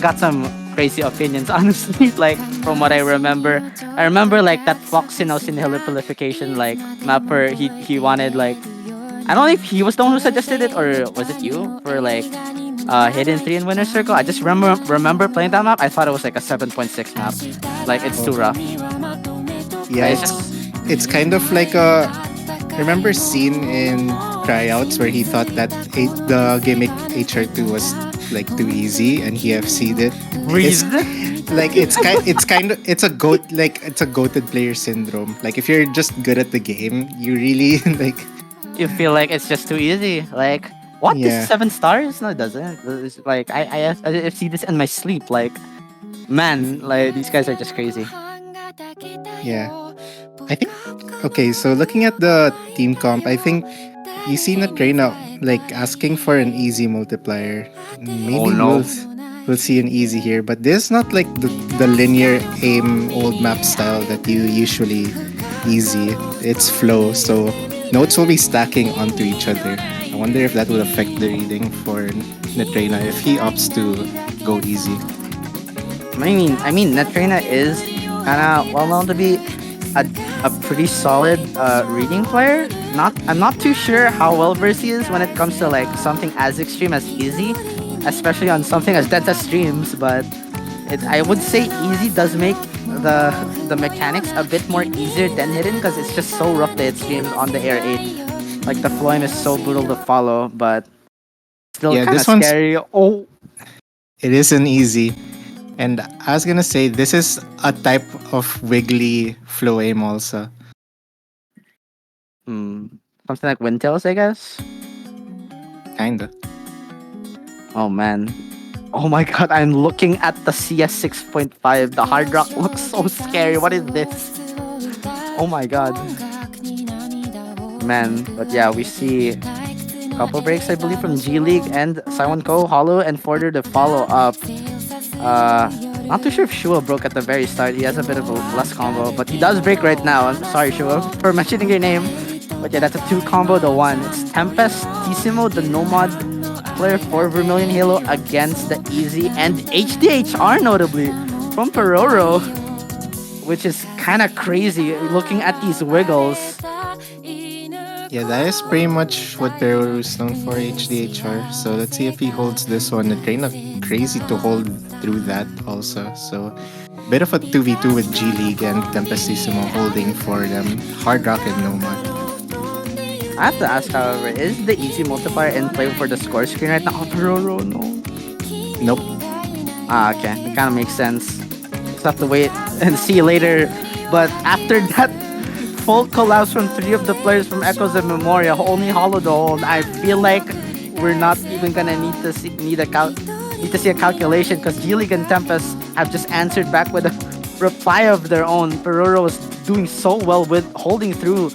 got some crazy opinions, honestly. Like from what I remember like that Foxinose inhaler purification like mapper. He wanted like I don't know if he was the one who suggested it or was it you for like hidden three in winner circle. I just remember playing that map. I thought it was like a 7.6 map. Like it's Oh, too rough. yeah, It's just it's kind of like a remember scene in tryouts where he thought that the gimmick HR2 was like too easy and he FC'd it. It's breathe. like it's a goated player syndrome. Like if you're just good at the game, you really like You feel like it's just too easy. Like, what? This is yeah. 7 stars? No, it doesn't. It's like I see this in my sleep. Like, man, like these guys are just crazy. Yeah. I think okay, so looking at the team comp, I think you see Natrena like asking for an easy multiplier. Oh Maybe no. we'll see an easy here, but this is not like the linear aim old map style that you usually easy. It's flow, so notes will be stacking onto each other. I wonder if that will affect the reading for Natrena if he opts to go easy. I mean, Netrina is kind of well known to be a, a pretty solid reading player. I'm not too sure how well versed he is when it comes to like something as extreme as easy, especially on something as dense as streams. But I would say easy does make the mechanics a bit more easier than hidden because it's just so rough that it streams on the Air 8. Like the flowing is so brutal to follow, but still Yeah, kind of this one's scary. Oh, it isn't easy. And I was gonna say this is a type of wiggly flow aim also. hmm. Something like Windtails, I guess. Kinda. Oh man. Oh my god, I'm looking at the CS 6.5. The Hard Rock looks so scary. What is this? Oh my god. Man, but yeah, we see a couple breaks, I believe, from G League and Simon Ko, Hollow, and Forder to follow up. Uh, not too sure if Shua broke at the very start. He has a bit of a less combo, but he does break right now. I'm sorry, Shua, for mentioning your name. But yeah, that's a 2 combo to 1. It's Tempest, Tissimo, the Nomad player for Vermillion Halo against the Easy and HDHR notably from Peroro, which is kind of crazy looking at these wiggles. Yeah, that is pretty much what Peru is known for, HDHR. So let's see if he holds this one. The train of crazy to hold through that also. So bit of a 2v2 with G League and Tempestissimo holding for them. Hard Rock and Nomad. I have to ask, however, is the Easy multiplier in play for the score screen right now? Oh, Peroro, no. Nope. Ah, okay. It kind of makes sense. Just have to wait and see later. But after that full collapse from 3 of the players from Echoes of Memoria, only Hollow to hold, I feel like we're not even gonna need to see a calculation because G-League and Tempest have just answered back with a reply of their own. Peroro was doing so well with holding through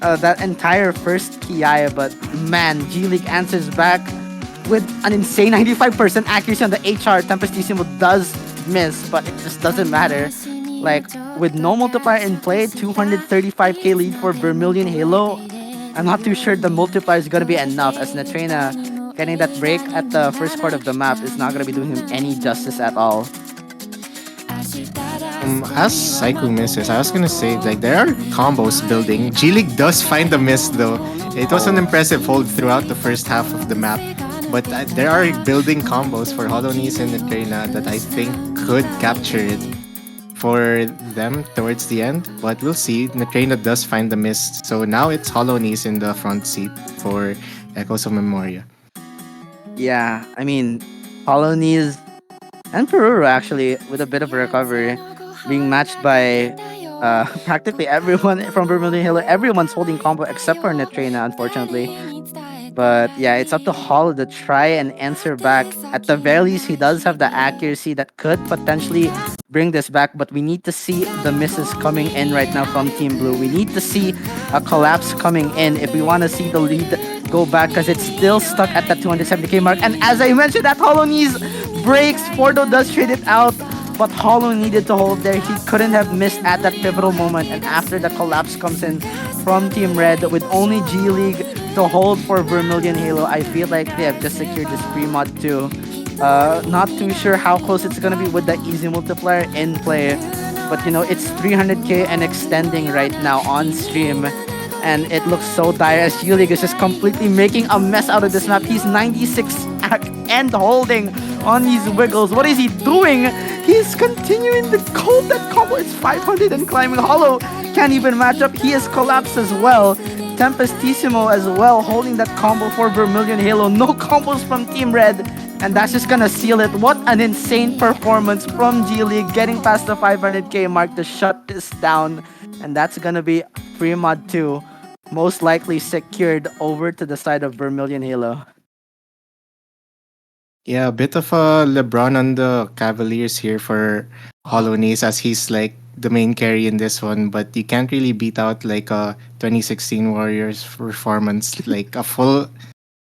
that entire first KI, but man, G-League answers back with an insane 95% accuracy on the HR. Tempestissimo does miss, but it just doesn't matter. Like, with no multiplier in play, 235k lead for Vermillion Halo, I'm not too sure the multiplier is going to be enough, as Natrena getting that break at the first part of the map is not going to be doing him any justice at all. As Psycho misses, I was gonna say like there are combos building. G League does find the miss though. It was an impressive hold throughout the first half of the map. But there are building combos for Hollow Knees and Natrena that I think could capture it for them towards the end. But we'll see. Natrena does find the miss. So now it's Hollow Knees in the front seat for Echoes of Memoria. Yeah, I mean, Hollow Knees and Peruru actually with a bit of a recovery, being matched by practically everyone from Vermillion Halo. Everyone's holding combo except for Netrena, unfortunately. But yeah, it's up to Hollow to try and answer back. At the very least, he does have the accuracy that could potentially bring this back, but we need to see the misses coming in right now from Team Blue. We need to see a collapse coming in if we want to see the lead go back, because it's still stuck at that 270k mark. And as I mentioned, that Hollow Knees breaks. Fordo does trade it out, but Hollow needed to hold there. He couldn't have missed at that pivotal moment. And after the collapse comes in from Team Red with only G League to hold for Vermillion Halo, I feel like they have just secured this pre-mod too. Not too sure how close it's gonna be with the easy multiplier in play, but you know, it's 300k and extending right now on stream, and it looks so dire as G-League is just completely making a mess out of this map. He's 96 and holding on these wiggles. What is he doing? He's continuing to hold that combo. It's 500 and climbing. Hollow can't even match up. He has collapsed as well. Tempestissimo as well, holding that combo for Vermillion Halo. No combos from Team Red, and that's just gonna seal it. What an insane performance from G League, getting past the 500k mark to shut this down. And that's gonna be free mod 2, most likely secured over to the side of Vermillion Halo. Yeah, a bit of a LeBron on the Cavaliers here for Hollow Knees, as he's like the main carry in this one, but you can't really beat out like a 2016 Warriors performance. Like a full,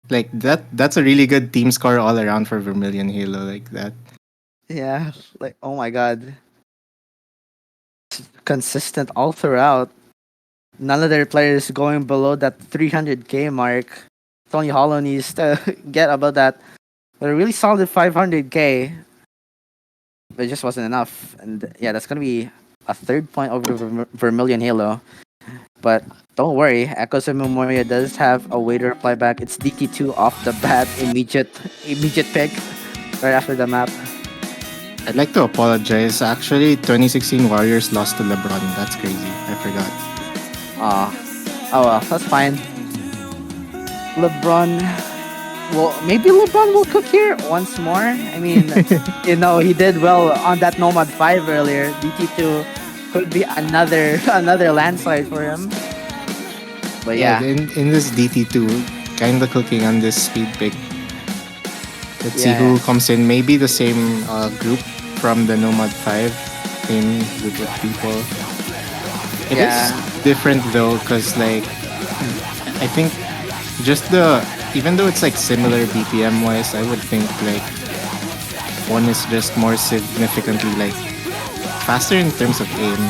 like that's a really good team score all around for Vermillion Halo, like that. Yeah, like, oh my god. Consistent all throughout. None of their players going below that 300k mark. It's only Hollow needs to get above that. But a really solid 500k. But it just wasn't enough. And yeah, that's going to be a third point over Vermillion Halo. But don't worry, Echoes of Memoria does have a way to reply back. It's DT2 off the bat, immediate pick right after the map. I'd like to apologize. Actually, 2016 Warriors lost to LeBron. That's crazy. I forgot. Oh well, that's fine. LeBron. Well, maybe LeBron will cook here once more. I mean, you know, he did well on that Nomad 5 earlier. DT2 could be another landslide for him. But yeah. In this DT2, kind of cooking on this speed pick. Let's see who comes in. Maybe the same group from the Nomad 5. Same group of people. It is different though, because like, I think just even though it's like similar BPM wise, I would think like one is just more significantly like faster in terms of aim.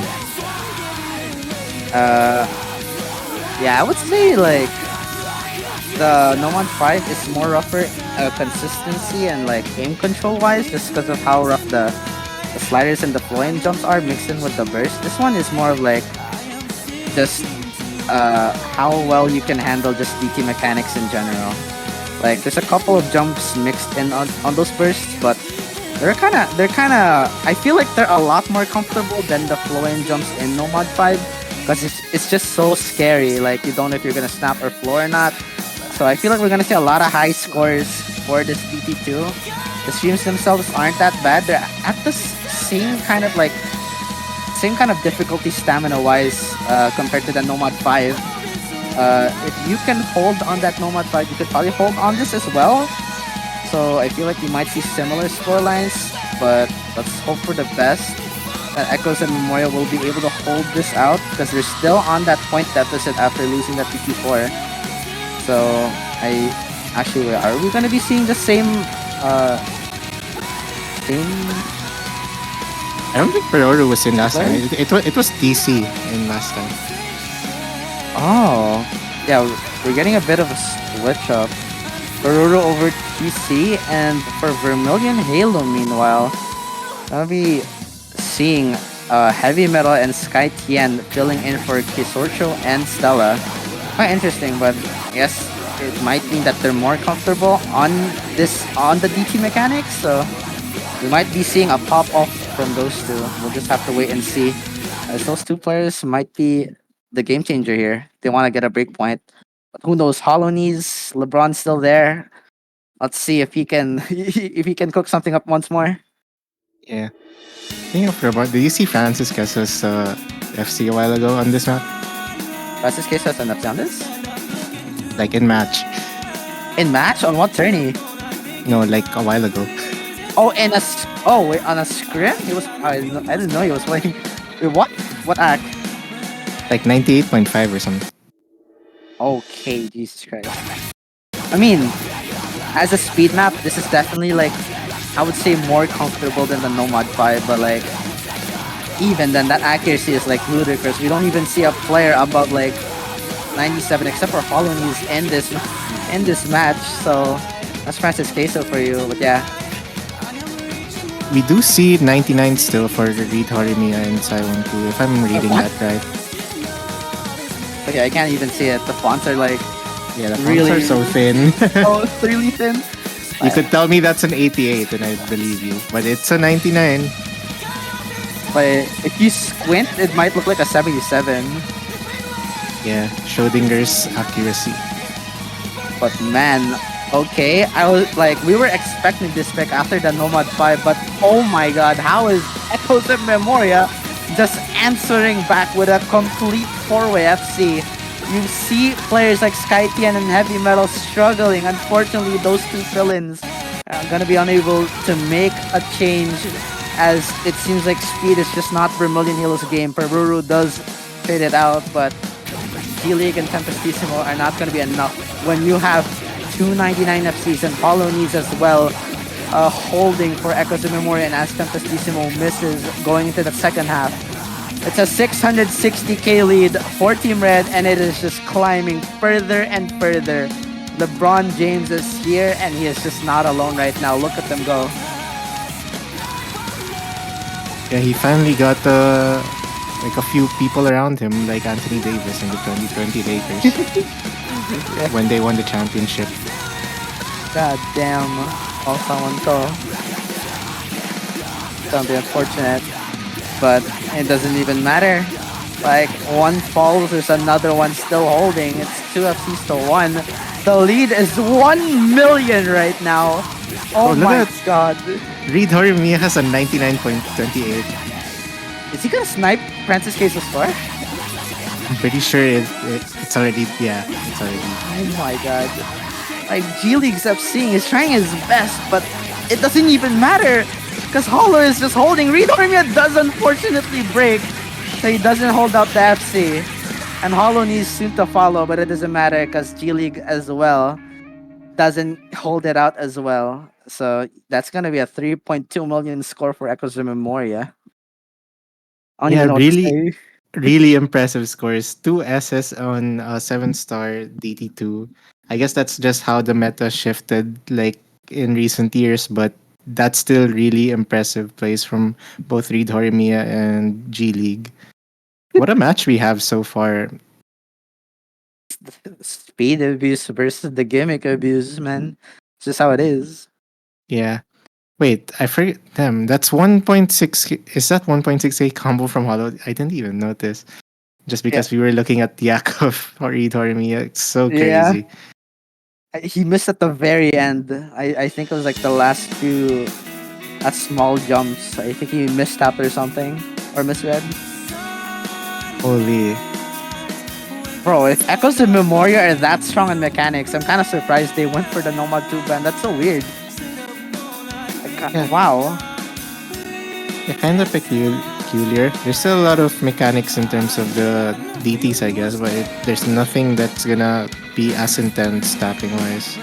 Yeah, I would say like the Nomad 5 is more rougher consistency and like aim control wise, just because of how rough the sliders and the flowing jumps are mixed in with the burst. This one is more of like just how well you can handle just DT mechanics in general. Like there's a couple of jumps mixed in on those bursts, but they're kind of I feel like they're a lot more comfortable than the flowing jumps in Nomad 5, because it's just so scary. Like you don't know if you're gonna snap or flow or not. So I feel like we're gonna see a lot of high scores for this DT2. The streams themselves aren't that bad. They're at the same kind of difficulty stamina wise compared to the Nomad 5. If you can hold on that Nomad 5, you could probably hold on this as well. So I feel like we might see similar scorelines, but let's hope for the best that Echoes and Memoria will be able to hold this out, because they're still on that point deficit after losing that PT4. So are we gonna be seeing the same I don't think Peroru was in last time. It was DC in last time. Oh, yeah, we're getting a bit of a switch up. Peroru over TC, and for Vermillion Halo, meanwhile, I'll be seeing Heavy Metal and Sky Tien filling in for Kisorcho and Stella. Quite interesting, but I guess it might mean that they're more comfortable on the DT mechanics, so we might be seeing a pop-off from those two. We'll just have to wait and see, as those two players might be the game changer here. They want to get a break point. But who knows? Hollow Knees, LeBron's still there. Let's see if he can cook something up once more. Yeah. Speaking of LeBron, did you see Francis Queso's FC a while ago on this map? Francis Queso has an FC on this? Like in match. In match on what tourney? No, like a while ago. Oh, oh wait, on a scrim? He was. I didn't know he was playing. Wait, what? What act? Like 98.5 or something. Okay, Jesus Christ. I mean, as a speed map, this is definitely like I would say more comfortable than the Nomad 5, but like even then that accuracy is like ludicrous. We don't even see a player above like 97 except for Hollows in this match. So that's Francis Queso for you. But yeah, We do see 99 still for Reed Horimiya and Saiwon too, if I'm reading what? that right. Okay, I can't even see it. The fonts are like Yeah, the fonts really are so thin. oh, it's really thin. You could tell me that's an 88 and I'd believe you. But it's a 99. But if you squint, it might look like a 77. Yeah, Schrodinger's accuracy. But man, okay, I was like, we were expecting this pick after the Nomad 5, but oh my god, how is Echoes of Memoria just answering back with a complete four-way FC? You see players like Skytian and Heavy Metal struggling. Unfortunately, those two fill-ins are gonna be unable to make a change, as it seems like speed is just not Vermillion Hero's game. Peruru does fade it out, but G-League and Tempestissimo are not gonna be enough when you have 299 FCs and Hollow Knees as well, holding for Echoes of Memoria, and as Tempestissimo misses going into the second half. It's a 660k lead for Team Red, and it is just climbing further and further. LeBron James is here, and he is just not alone right now. Look at them go. Yeah, he finally got like a few people around him, like Anthony Davis in the 2020 Lakers when they won the championship. God damn. Oh, someone go. Don't be unfortunate. But it doesn't even matter. Like, one falls, there's another one still holding. It's 2 FCs to 1. The lead is 1 million right now. Oh look my at god. Reed Horimiya has a 99.28. Is he gonna snipe Francis Queso's score? I'm pretty sure it's already, yeah, it's already. Oh my god. Like, G-League's FC is trying his best, but it doesn't even matter. Because Hollow is just holding. Reed Horimiya does unfortunately break, so he doesn't hold out the FC. And Hollow needs soon to follow, but it doesn't matter because G-League as well doesn't hold it out as well. So that's going to be a 3.2 million score for Echoes of Memoria. I don't Yeah, even know what to really, say. really impressive scores. 2 SS on 7-star DT2. I guess that's just how the meta shifted like in recent years, but that's still really impressive plays from both Reed Horimiya and G League. What a match we have so far. Speed abuse versus the gimmick abuse, man. It's just how it is. Yeah. Wait, I forget them. That's 1.6. Is that 1.6k combo from Hollow? I didn't even notice. Just Yeah. because we were looking at Yakov or Reed Horimiya. It's so Yeah. crazy. He missed at the very end. I think it was like the last few small jumps. I think he mistapped or something. Or misread. Holy. Bro, if Echoes of Memoria are that strong in mechanics, I'm kind of surprised they went for the Nomad 2 ban. That's so weird. Like, Yeah. wow. Yeah, kind of peculiar. There's still a lot of mechanics in terms of the DTs, I guess, but there's nothing that's gonna be as intense tapping wise.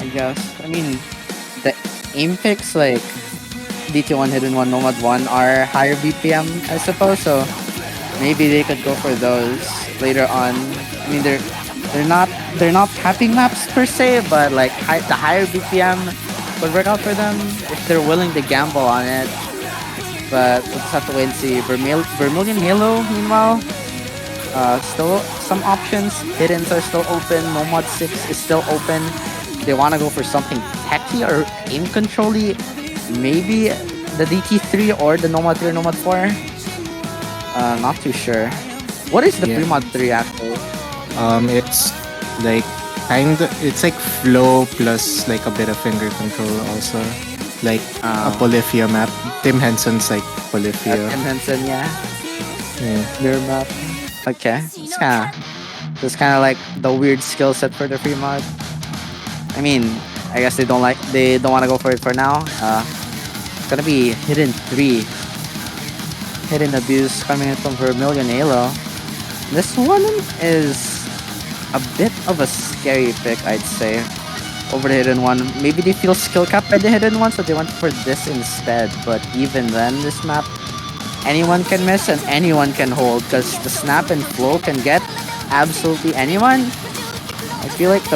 I guess. I mean, the aim picks like DT1, Hidden 1, Nomad 1 are higher BPM, I suppose. So maybe they could go for those later on. I mean, they're not tapping maps per se, but like the higher BPM would work out for them if they're willing to gamble on it. But we'll just have to wait and see. Vermillion Halo, meanwhile, still some options. Hiddens are still open. Nomad 6 is still open. They want to go for something techy or aim control-y. Maybe the DT3 or the Nomad 3 or Nomad 4. Not too sure. What is the Yeah. Premod 3 actually? It's like it's like flow plus like a bit of finger control also. Like a Polyphia map. Tim Henson's like Polyphia. Tim Henson, yeah. Yeah. Mirror map. Okay. It's kind of like the weird skill set for the Premod. I mean, I guess they don't want to go for it for now. It's gonna be hidden 3. Hidden abuse coming in from Vermillion Halo. This one is a bit of a scary pick, I'd say, over the hidden one. Maybe they feel skill capped by the hidden one, so they went for this instead. But even then, this map, anyone can miss and anyone can hold, because the snap and flow can get absolutely anyone. I feel like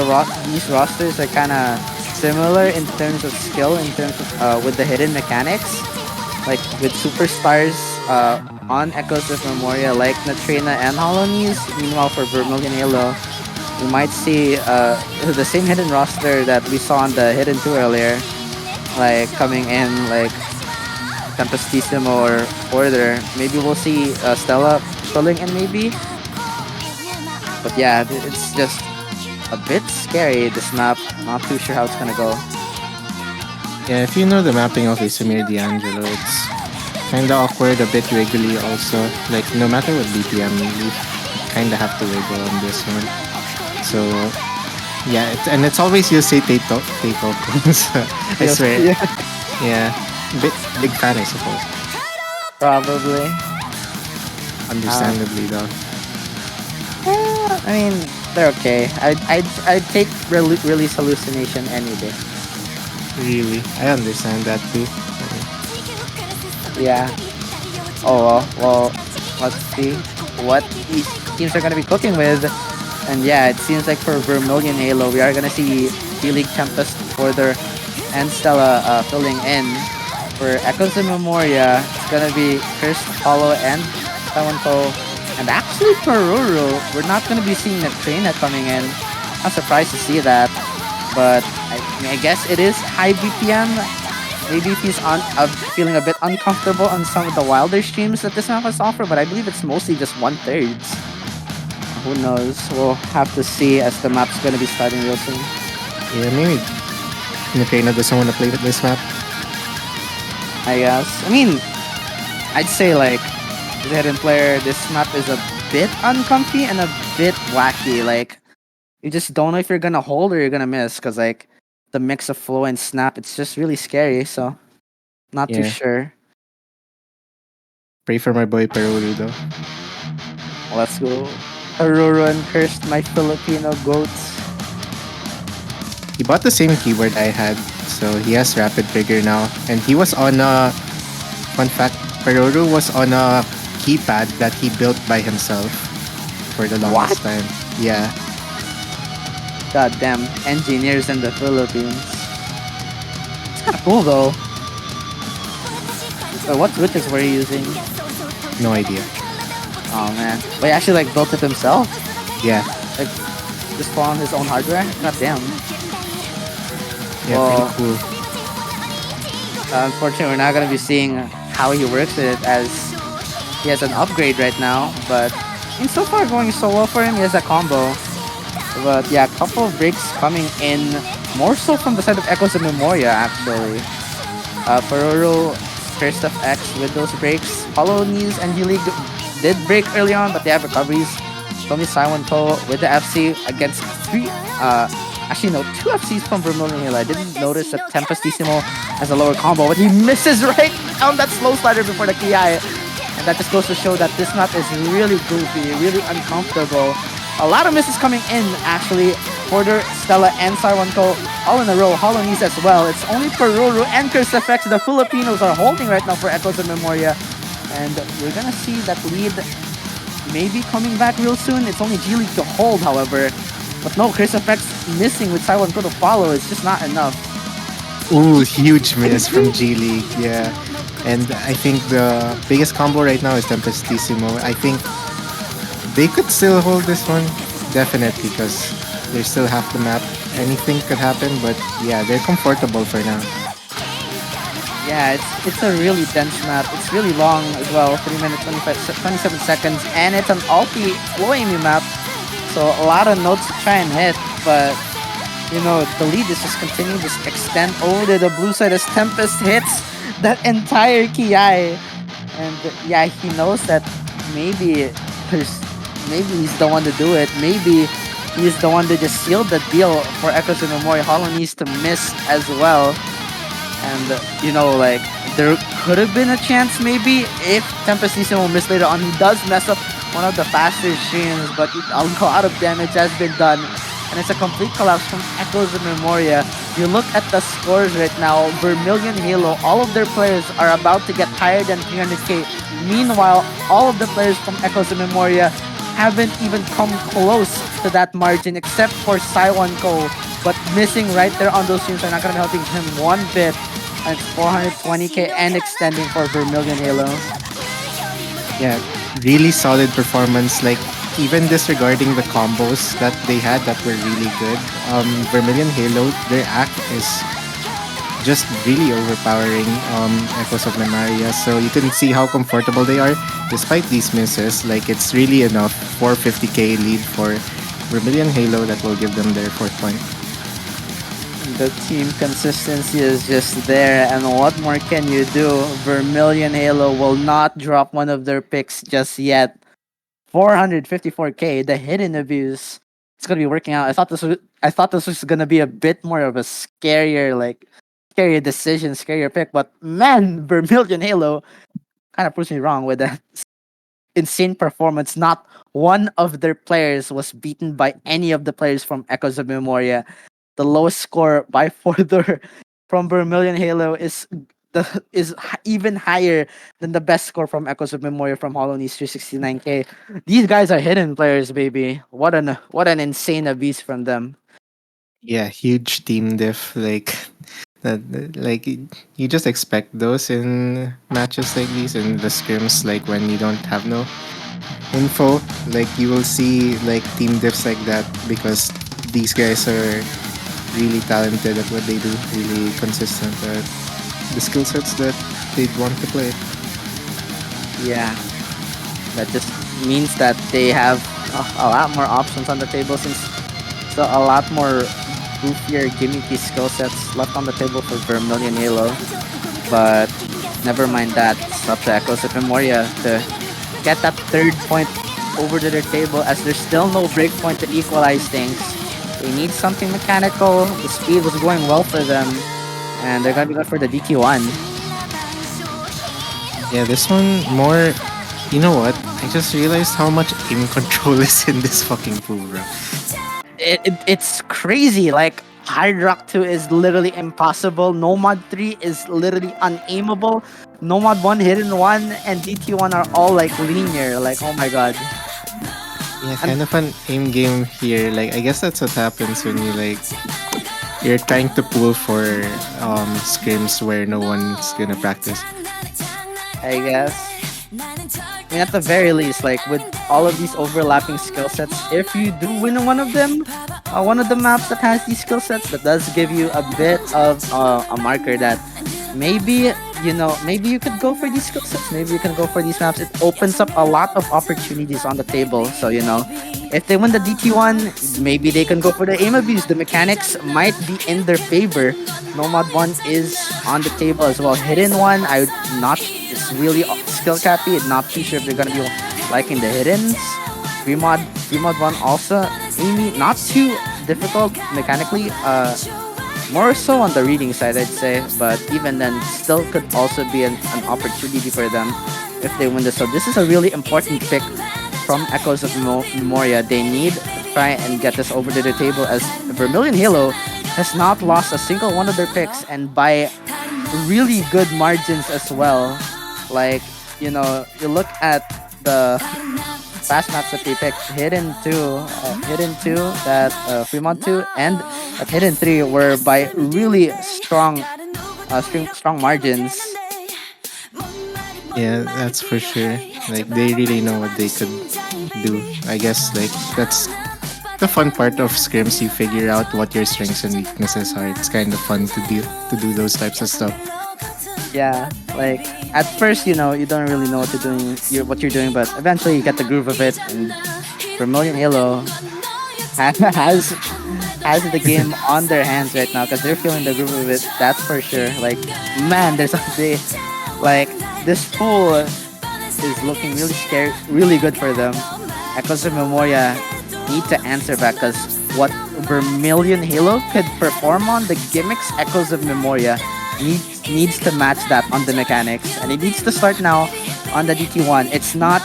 these rosters are kind of similar in terms of skill, in terms of with the hidden mechanics. Like with superstars on Echoes of Memoria, like Natrina and Hollow Knees. Meanwhile, for Vermillion Halo, we might see the same hidden roster that we saw on the Hidden 2 earlier, like coming in like Tempestissimo or Order. Maybe we'll see Stella filling in maybe. But yeah, it's just a bit scary, this map. Not too sure how it's gonna go. Yeah, if you know the mapping of Isamir D'Angelo, it's kinda awkward, a bit wiggly also. Like, no matter what BPM, you kinda have to wiggle on this one. So, yeah, it's always you say Teito. So, I Yes, swear. yeah. Yeah, big fan, I suppose. Probably. Understandably, though. I mean, they're okay. I'd take release hallucination any day. Really, I understand that too. Yeah. Oh well, let's see what these teams are gonna be cooking with. And yeah, it seems like for Vermillion Halo, we are gonna see D-League Tempest, Order, and Stella filling in. For Echoes of Memoria, it's gonna be Cursed, Hollow, and Tawanto. And actually for Ruru, we're not gonna be seeing Natrina coming in. I'm surprised to see that. But I guess it is high BPM. Maybe if he's feeling a bit uncomfortable on some of the wilder streams that this map has to offer, but I believe it's mostly just 1/3. Who knows? We'll have to see as the map's gonna be starting real soon. Yeah, maybe Natrina doesn't want to play with this map. I guess. I mean, I'd say like the hidden player, this map is a bit uncomfy and a bit wacky. Like you just don't know if you're gonna hold or you're gonna miss, because like the mix of flow and snap, it's just really scary. So not too Yeah. sure. Pray for my boy Perulu, though. Let's go. Aurora and Cursed, my Filipino goats. He bought the same keyboard I had, so he has rapid trigger now. And he was on a fun fact, Peruru was on a keypad that he built by himself for the longest time. Yeah. Goddamn engineers in the Philippines. It's kind of cool though. So what switches were you using? No idea. Oh man. But he actually like built it himself? Yeah. Like just on his own hardware? Goddamn. Yeah, Well, pretty cool. Unfortunately, we're not gonna be seeing how he works with it, as he has an upgrade right now. But so far going so well for him. He has a combo. But yeah, a couple of breaks coming in, more so from the side of Echoes of Memoria actually. Peroro, First of X with those breaks. Hollow Knees and D-League did break early on, but they have recoveries. Tommy Saiwan To with the FC against two FCs from Vermillion Hill. I didn't notice that Tempestissimo has a lower combo, but he misses right on that slow slider before the Kiai. And that just goes to show that this map is really goofy, really uncomfortable. A lot of misses coming in, actually. Porter, Stella, and Sarwanko all in a row. Hollow Knees as well. It's only Peruru and Curse FX the Filipinos are holding right now for Echoes of Memoria. And we're gonna see that lead maybe coming back real soon. It's only G-League to hold, however. But no, Curse FX missing with Sarwanko to follow. It's just not enough. Ooh, huge miss from G-League, yeah. And I think the biggest combo right now is Tempestissimo. I think they could still hold this one, definitely, because they're still half the map. Anything could happen, but yeah, they're comfortable for now. Yeah, it's a really dense map. It's really long as well, 3 minutes, 27 seconds, and it's an ulti flow aiming map. So a lot of notes to try and hit, but you know, the lead is just continuing to extend over to the blue side as Tempest hits that entire Kiai. And yeah, he knows that maybe he's the one to do it. Maybe He's the one that just sealed the deal for Echoes of Memoria. Hollow needs to miss as well. And, like, there could have been a chance maybe if Tempest Season will miss later on. He does mess up one of the faster streams, but a lot of damage has been done. And it's a complete collapse from Echoes of Memoria. You look at the scores right now, Vermillion Halo, all of their players are about to get higher than 300k. Meanwhile, all of the players from Echoes of Memoria haven't even come close to that margin except for Saiwan Ko. But missing right there on those streams are not going to be helping him one bit. And it's 420k and extending for Vermillion Halo. Yeah, really solid performance. Like, even disregarding the combos that they had that were really good, Vermilion Halo, their act is just really overpowering Echoes of Memoria. So you can see how comfortable they are despite these misses. Like, it's really enough for 50k lead for Vermilion Halo that will give them their fourth point. The team consistency is just there, and what more can you do? Vermillion Halo will not drop one of their picks just yet. 454k, the hidden abuse. It's gonna be working out. I thought this was gonna be a bit more of a scarier decision, scarier pick, but man, Vermillion Halo kind of proves me wrong with that insane performance. Not one of their players was beaten by any of the players from Echoes of Memoria. The lowest score by further from Vermillion Halo even higher than the best score from Echoes of Memoria from Hollow Knees 369k. These guys are hidden players, baby. What an insane abuse from them. Yeah, huge team diff. Like that, like you just expect those in matches like these in the scrims. Like when you don't have no info, like you will see like team diffs like that because these guys are really talented at what they do, really consistent at the skill sets that they'd want to play. Yeah, that just means that they have a lot more options on the table since so a lot more goofier, gimmicky skill sets left on the table for Vermillion Halo. But never mind that. It's up to Echoes of Memoria to get that third point over to their table as there's still no break point to equalize things. They need something mechanical. The speed was going well for them. And they're gonna be good for the DT1. Yeah, this one more. You know what? I just realized how much aim control is in this fucking pool, bro. It's crazy. Like, Hard Rock 2 is literally impossible. Nomad 3 is literally unaimable. Nomad 1, Hidden 1, and DT1 are all like linear. Like, oh my god. Yeah, kind of an aim game here. Like, I guess that's what happens when you're trying to pull for scrims where no one's gonna practice. I guess. I mean, at the very least, like with all of these overlapping skill sets, if you do win one of them, one of the maps that has these skill sets, that does give you a bit of a marker that maybe maybe you could go for these skill sets, maybe you can go for these maps. It opens up a lot of opportunities on the table. So if they win the DT1, maybe they can go for the aim abuse. The mechanics might be in their favor. Nomad 1 is on the table as well. Hidden 1, I would not. It's really skill cappy. I'm not too sure if they're gonna be liking the hiddens. Remod 1 also aiming, not too difficult mechanically. More so on the reading side, I'd say. But even then, still could also be an opportunity for them if they win this. So this is a really important pick from Echoes of Memoria. They need to try and get this over to the table as Vermillion Halo has not lost a single one of their picks, and by really good margins as well. Like, you look at the fast maps that they picked, Hidden 2, that Fremont 2, and at Hidden 3 were by really strong margins. Yeah, that's for sure. Like they really know what they could do. I guess like that's the fun part of scrims. You figure out what your strengths and weaknesses are. It's kind of fun to do those types of stuff. Yeah, like at first, you don't really know what you're doing, but eventually you get the groove of it. And Vermillion Halo has the game on their hands right now because they're feeling the groove of it. That's for sure. Like, man, there's something like this pool is looking really scary, really good for them. Echoes of Memoria need to answer back because what Vermillion Halo could perform on the gimmicks, Echoes of Memoria, needs to match that on the mechanics, and it needs to start now on the DT1. It's not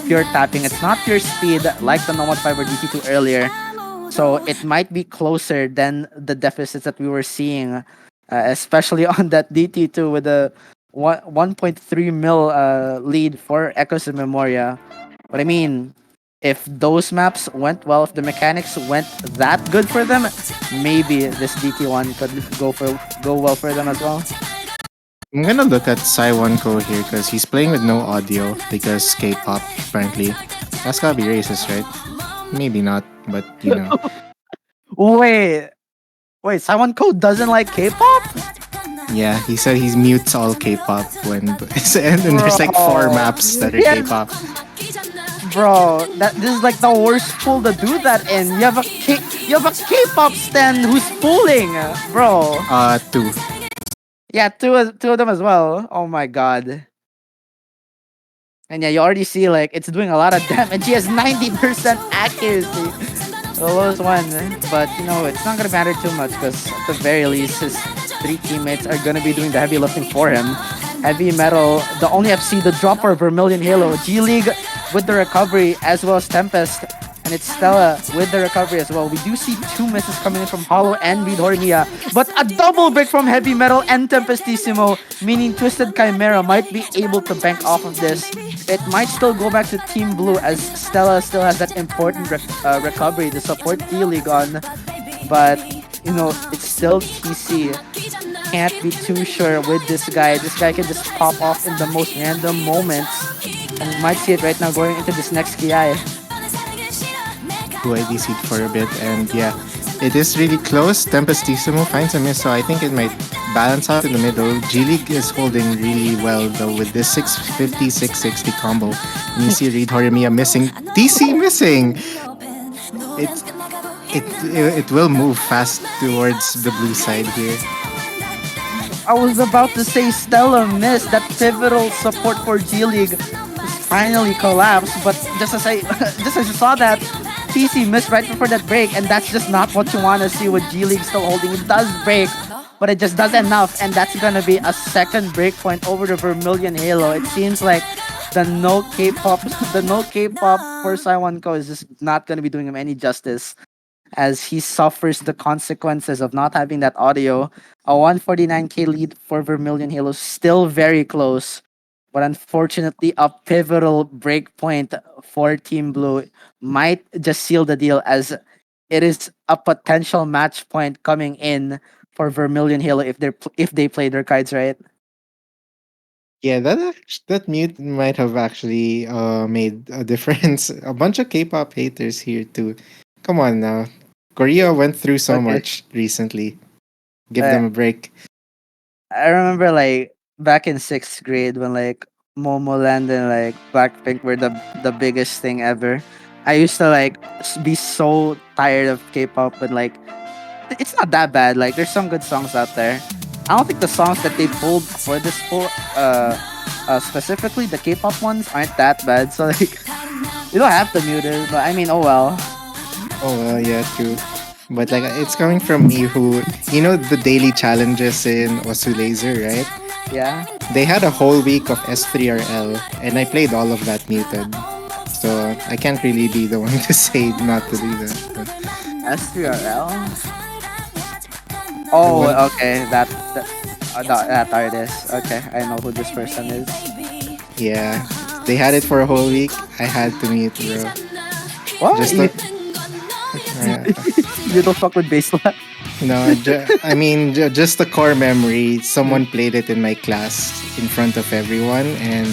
pure tapping, it's not pure speed like the Nomad 5 or DT2 earlier. So it might be closer than the deficits that we were seeing, especially on that DT2 with a 1.3 mil lead for Echoes of Memoria. But I mean, if those maps went well, if the mechanics went that good for them, maybe this DT1 could go well for them as well. I'm gonna look at Saiwonko here because he's playing with no audio because K-pop, frankly. That's gotta be racist, right? Maybe not, but you know. Wait, Simon Code doesn't like K-pop? Yeah, he said he mutes all K-pop when and there's like 4 maps that are Yeah. K-pop. Bro, this is like the worst pool to do that in. You have a K-pop stan who's pulling, bro. 2. Yeah, two of them as well. Oh my god. And yeah, you already see like it's doing a lot of damage. He has 90% accuracy. The lowest one, but you know it's not gonna matter too much because at the very least his 3 teammates are gonna be doing the heavy lifting for him. Heavy Metal, the only FC, the dropper, Vermillion Halo, G League with the recovery as well as Tempest, and it's Stella with the recovery as well. We do see 2 misses coming in from Hollow and Reed Hornia, but a double break from Heavy Metal and Tempestissimo, meaning Twisted Chimera might be able to bank off of this. It might still go back to Team Blue as Stella still has that important recovery to support D-League on, but you know, it's still TC. Can't be too sure with this guy. This guy can just pop off in the most random moments, and we might see it right now going into this next KI. Who IDC'd for a bit, and yeah, it is really close. Tempestissimo finds a miss, so I think it might balance out in the middle. G League is holding really well though with this 650, 660 combo. And you see Reed Horimiya missing, TC missing. It will move fast towards the blue side here. I was about to say Stella missed that pivotal support for G League finally collapsed, but just as you saw that, TC missed right before that break, and that's just not what you want to see with G League still holding. It does break, but it just does enough, and that's gonna be a second break point over the Vermillion Halo. It seems like the no K-pop for Saiwonko is just not gonna be doing him any justice, as he suffers the consequences of not having that audio. A 149k lead for Vermillion Halo, still very close, but unfortunately a pivotal break point for Team Blue might just seal the deal, as it is a potential match point coming in for Vermillion Halo if they play their cards right. Yeah, that mute might have actually made a difference. A bunch of K-pop haters here too. Come on now. Korea went through so Okay. much recently. Give them a break. I remember like back in 6th grade when like Momoland and like Blackpink were the biggest thing ever. I used to like be so tired of K-pop, but like it's not that bad. Like there's some good songs out there. I don't think the songs that they pulled for this full specifically the K-pop ones aren't that bad. So like you don't have to mute it, but I mean, oh well. Oh well, yeah, true. But like it's coming from me who you know the daily challenges in Osu Laser, right? Yeah. They had a whole week of S3RL and I played all of that muted. So I can't really be the one to say not to do that. But S3RL? Oh, okay. That artist. Okay, I know who this person is. yeah, they had it for a whole week. I had to mute, bro. What? Just You, uh, you don't fuck with baseline? no, I mean just the core memory. Someone played it in my class in front of everyone, and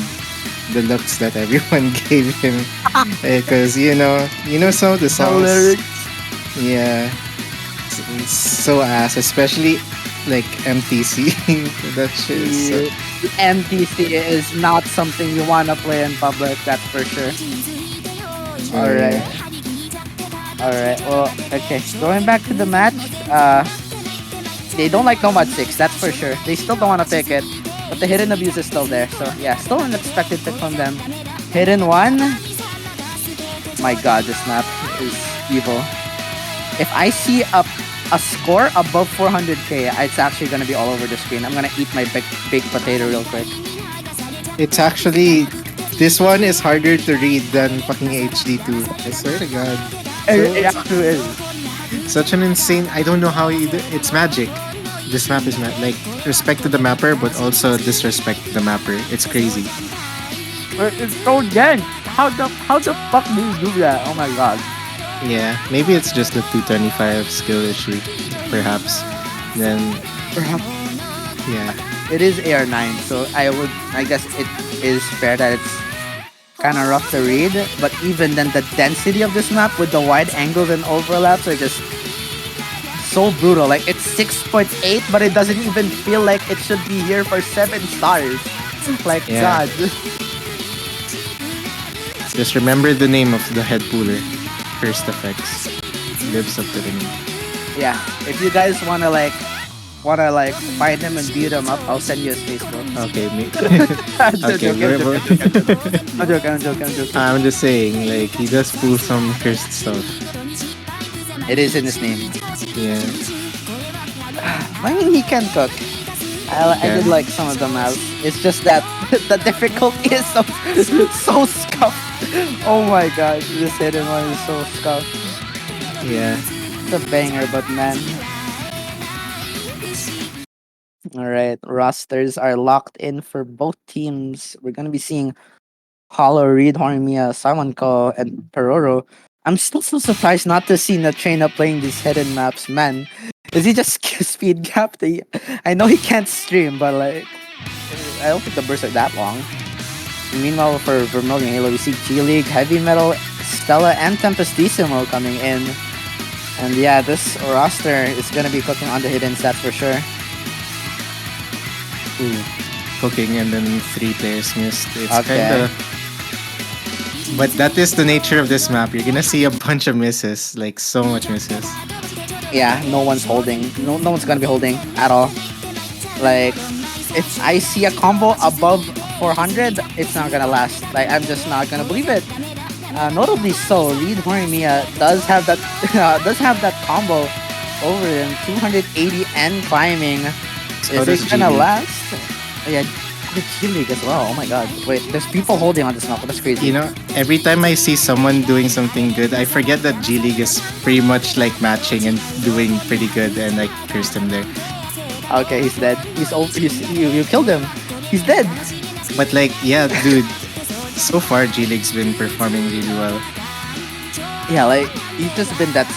the looks that everyone gave him, because you know some of the songs. lyrics. Yeah, it's so ass, especially like MTC. That shit is so, MTC is not something you wanna play in public, that's for sure. Alright. Alright, well, okay. Going back to the match, they don't like Nomad 6, that's for sure. They still don't want to pick it, but the hidden abuse is still there. So yeah, still an expected pick from them. Hidden 1. My god, this map is evil. If I see a score above 400k, it's actually gonna be all over the screen. I'm gonna eat my big potato real quick. It's actually this one is harder to read than fucking HD2. I swear to God. It actually is. Such an insane. I don't know how it's magic. This map is like respect to the mapper, but also disrespect to the mapper. It's crazy. It's so dense. How the fuck do you do that? Oh my god. Yeah, maybe it's just the 225 skill issue, perhaps. Then Perhaps. yeah, It is AR9, so I guess it is fair that it's kind of rough to read. But even then, the density of this map with the wide angles and overlaps are just so brutal. Like it's 6.8, but it doesn't even feel like it should be here for 7 stars. Like Yeah. God. just remember the name of the head pooler. First effects lives up to the name. Yeah. If you guys wanna find him and beat him up, I'll send you his Facebook. Okay, I'm okay. joking, I'm joking. I'm just saying, like he does pull some cursed stuff. It is in his name. Yeah, I mean, he can cook. I Yeah. did like some of the maps. It's just that the difficulty is so scuffed. Oh my god, this hidden one is so scuffed. yeah. It's a banger, but man. Alright, rosters are locked in for both teams. We're gonna be seeing Hollow, Reed, Horimiya, Samanko, and Peroro. I'm still so surprised not to see Natrena playing these hidden maps. Man, is he just speed capped? I know he can't stream, but like, I don't think the bursts are that long. Meanwhile, for Vermillion Halo, we see G League, Heavy Metal, Stella, and Tempestissimo coming in. And yeah, this roster is gonna be cooking on the hidden stats for sure. Ooh, cooking and then 3 players missed. It's Okay. kind of. But that is the nature of this map. You're gonna see a bunch of misses, like so much misses. Yeah, no one's holding. No one's gonna be holding at all. Like, if I see a combo above 400, it's not gonna last. Like, I'm just not gonna believe it. Notably so, Reed Horimiya does have that combo over him, 280 and climbing. So Is does it gonna G-League. last? Yeah, the G League as well. Oh my god! Wait, there's people holding on this map. That's crazy. You know, every time I see someone doing something good, I forget that G League is pretty much like matching and doing pretty good, and I cursed him there. Okay, he's dead. You killed him. He's dead. But like, yeah, dude, so far G League's been performing really well. Yeah, like he's just been that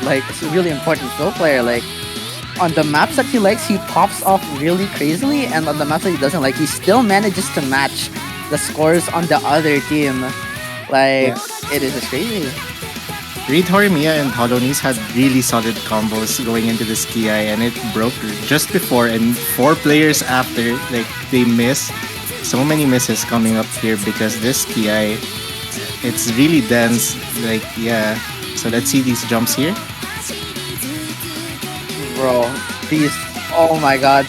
like really important skill player. Like on the maps that he likes, he pops off really crazily, and on the maps that he doesn't like, he still manages to match the scores on the other team. Like it is just crazy. Reed Horimiya and Holonies had really solid combos going into this Ki, and it broke just before, and 4 players after, like they miss. So many misses coming up here because this Ki, it's really dense. Like yeah. So let's see these jumps here. Bro, these, oh my god,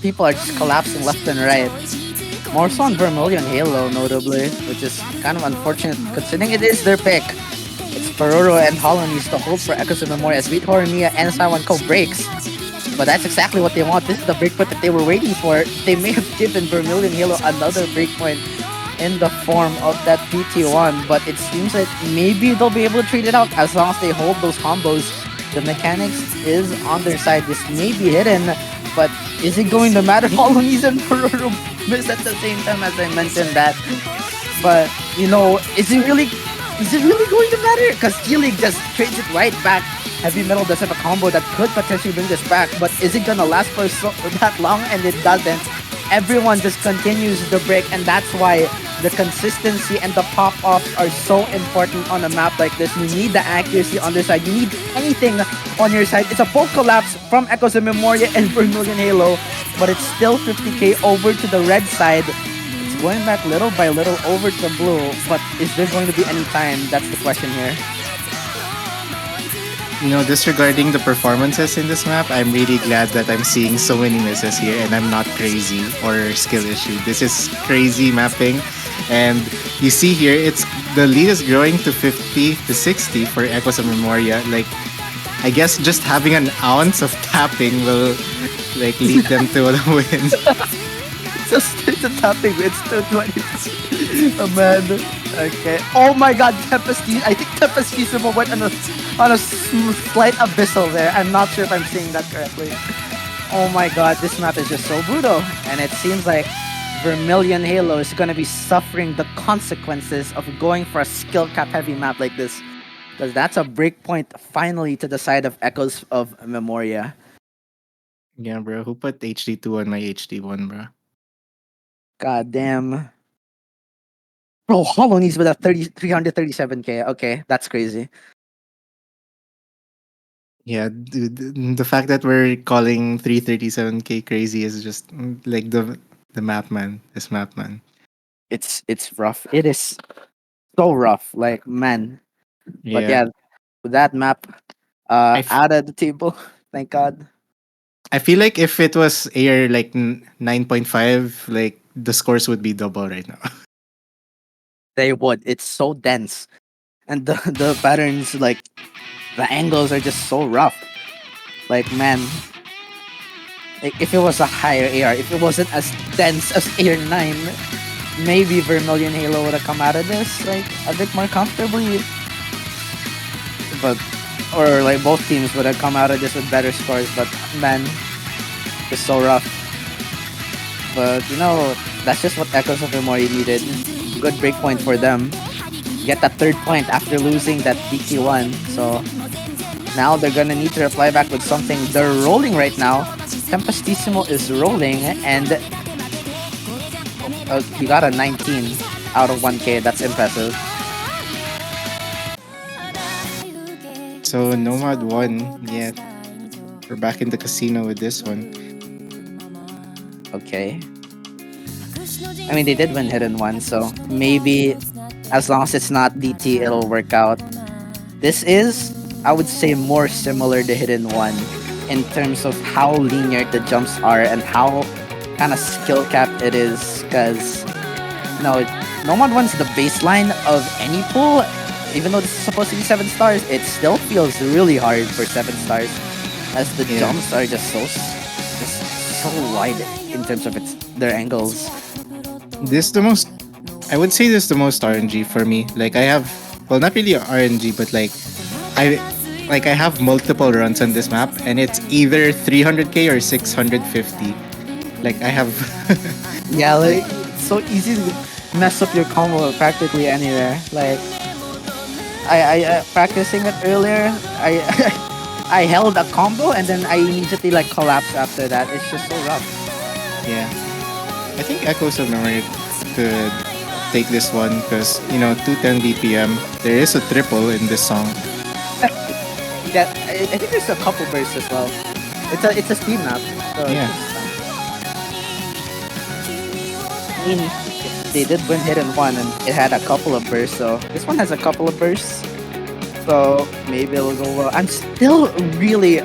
people are just collapsing left and right. More so on Vermillion Halo, notably, which is kind of unfortunate considering it is their pick. It's Peroro and Holonies to hold for Echoes of Memoria as Sweet Horimiya and Saiwan Co breaks. But that's exactly what they want. This is the breakpoint that they were waiting for. They may have given Vermillion Halo another breakpoint in the form of that PT1, but it seems like maybe they'll be able to trade it out as long as they hold those combos. The mechanics is on their side. This may be hidden, but is it going to matter? Holonies and Peroro miss at the same time as I mentioned that. But, you know, is it really going to matter? Because G-League just trades it right back. Heavy Metal does have a combo that could potentially bring this back, but is it gonna last for that long? And it doesn't. Everyone just continues the break, and that's why the consistency and the pop-offs are so important on a map like this. You need the accuracy on their side. You need anything on your side. It's a both collapse from Echoes of Memoria and Vermillion Halo, but it's still 50k over to the red side. It's going back little by little over to blue, but is there going to be any time? That's the question here. You know, disregarding the performances in this map, I'm really glad that I'm seeing so many misses here, and I'm not crazy or skill issue. This is crazy mapping, and you see here, it's the lead is growing to 50 to 60 for Echoes of Memoria. Like, I guess just having an ounce of tapping will like lead them to the win. It's a tapping. It's 220. Oh man. Okay. Oh my God, Tempest. I think Tempestissimo went on a slight abyssal there. I'm not sure if I'm saying that correctly. Oh my God, this map is just so brutal, and it seems like Vermillion Halo is gonna be suffering the consequences of going for a skill cap heavy map like this, because that's a breakpoint finally to the side of Echoes of Memoria. Yeah, bro. Who put HD2 on my HD1, bro? God damn. Bro, Hollow Knees with a 337k. Okay, that's crazy. Yeah, dude, the fact that we're calling 337k crazy is just like the map man. This map man. It's rough. It is so rough. Like man. But Yeah. yeah, with that map out of the table, thank God. I feel like if it was air like 9.5, like the scores would be double right now. They would. It's so dense. And the patterns, like the angles are just so rough. Like man, like, if it was a higher AR, if it wasn't as dense as AR 9, maybe Vermilion Halo would have come out of this like a bit more comfortably. But or like both teams would have come out of this with better scores, but man, it's so rough. But you know, that's just what Echoes of Memory needed. Good breakpoint for them. Get that third point after losing that DT1. So now they're gonna need to reply back with something. They're rolling right now. Tempestissimo is rolling, and he got a 19 out of 1k. That's impressive. So Nomad won. Yeah, we're back in the casino with this one. Okay. I mean, they did win Hidden One, so maybe as long as it's not DT, it'll work out. This is, I would say, more similar to Hidden One in terms of how linear the jumps are and how kind of skill capped it is. Because, no, Nomad One's the baseline of any pool. Even though this is supposed to be 7 stars, it still feels really hard for 7 stars, as the jumps are just so wide in terms of their angles. This the most. I would say this is the most RNG for me. Like I have, well, not really RNG, but I have multiple runs on this map, and it's either 300k or 650. Like I have. Yeah, like it's so easy to mess up your combo practically anywhere. Like I practicing it earlier. I I held a combo and then I immediately like collapsed after that. It's just so rough. Yeah, I think Echoes of Memory could take this one because 210 BPM. There is a triple in this song. Yeah, I think there's a couple bursts as well. It's a speed map. So Yeah. I mean, they did win Hidden One and it had a couple of bursts, so this one has a couple of bursts. So maybe it'll go well. I'm still really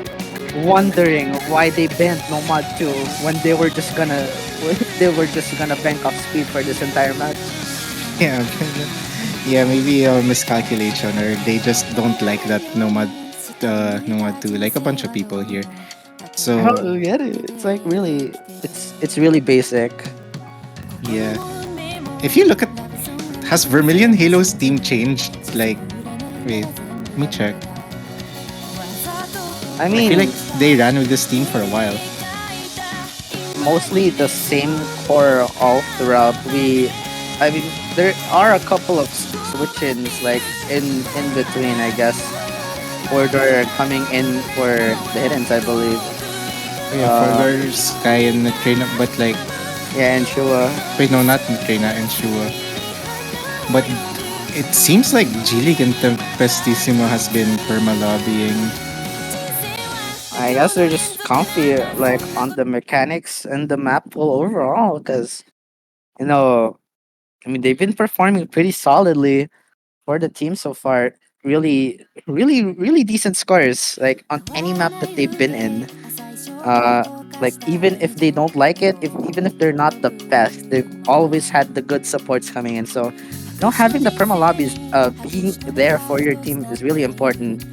wondering why they banned Nomad 2 when they were just gonna bank off speed for this entire match. Yeah. Yeah, maybe a miscalculation, or they just don't like that Nomad 2, like a bunch of people here. So I don't get it. It's like really, it's really basic. yeah. If you look at, has Vermillion Halo's team changed? Like, wait, let me check. I I mean, feel like they ran with this team for a while. mostly the same core all throughout. I mean, there are a couple of switch-ins like in between, I guess, where they're coming in for the hiddens, I believe. Yeah, for Sky and Trina, but like, Yeah, and Shua. wait, no, not Trina and Shua. But it seems like G League and Tempestissimo has been perma lobbying. I guess they're just comfy, like on the mechanics and the map pool overall, because you know, I mean, they've been performing pretty solidly for the team so far. Really, really, really decent scores, like on any map that they've been in. Like even if they don't like it, even if they're not the best, they've always had the good supports coming in. So having the perma lobbies being there for your team is really important.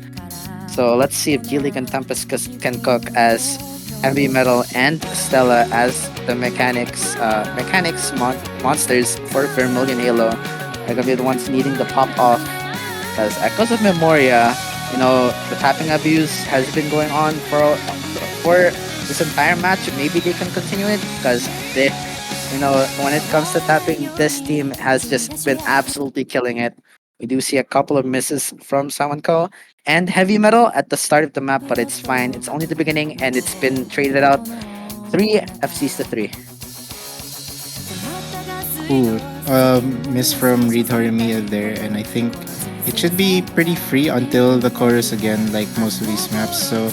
So let's see if G-League and Tempest can cook as Heavy Metal and Stella as the monsters for Vermillion Halo. They're gonna be the ones needing the pop off. Because Echoes of Memoria, the tapping abuse has been going on for this entire match. Maybe they can continue it because when it comes to tapping, this team has just been absolutely killing it. We do see a couple of misses from Sawanko and Heavy Metal at the start of the map, but it's fine. It's only the beginning, and it's been traded out 3 FCs to 3. Ooh, miss from Reed Horimiya there, and I think it should be pretty free until the chorus again, like most of these maps. So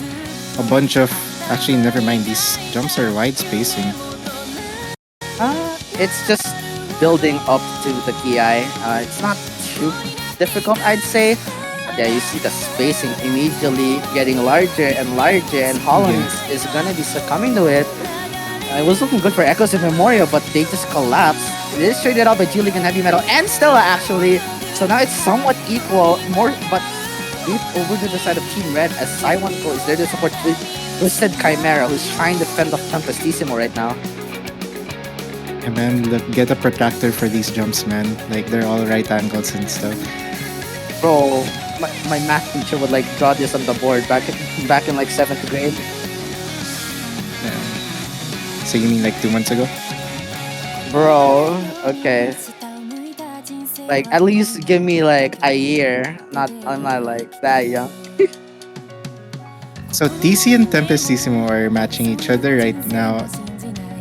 a bunch of actually, never mind. These jumps are wide spacing. It's just building up to the Ki. It's not too difficult, I'd say. Yeah, you see the spacing immediately getting larger and larger, and Holland is gonna be succumbing to it. It was looking good for Echoes of Memoria, but they just collapsed. It is traded out by G-League and Heavy Metal and Stella, actually. So now it's somewhat equal, but deep over to the side of Team Red as Saiwanko is there to support Twisted Chimera, who's trying to fend off Tempestissimo right now. Yeah, man, look, get a protractor for these jumps, man. Like, they're all right angles and stuff. Bro, my math teacher would like draw this on the board back in like 7th grade. Yeah. So you mean like 2 months ago? Bro, okay. Like, at least give me like a year. I'm not like that young. So TC and Tempestissimo are matching each other right now.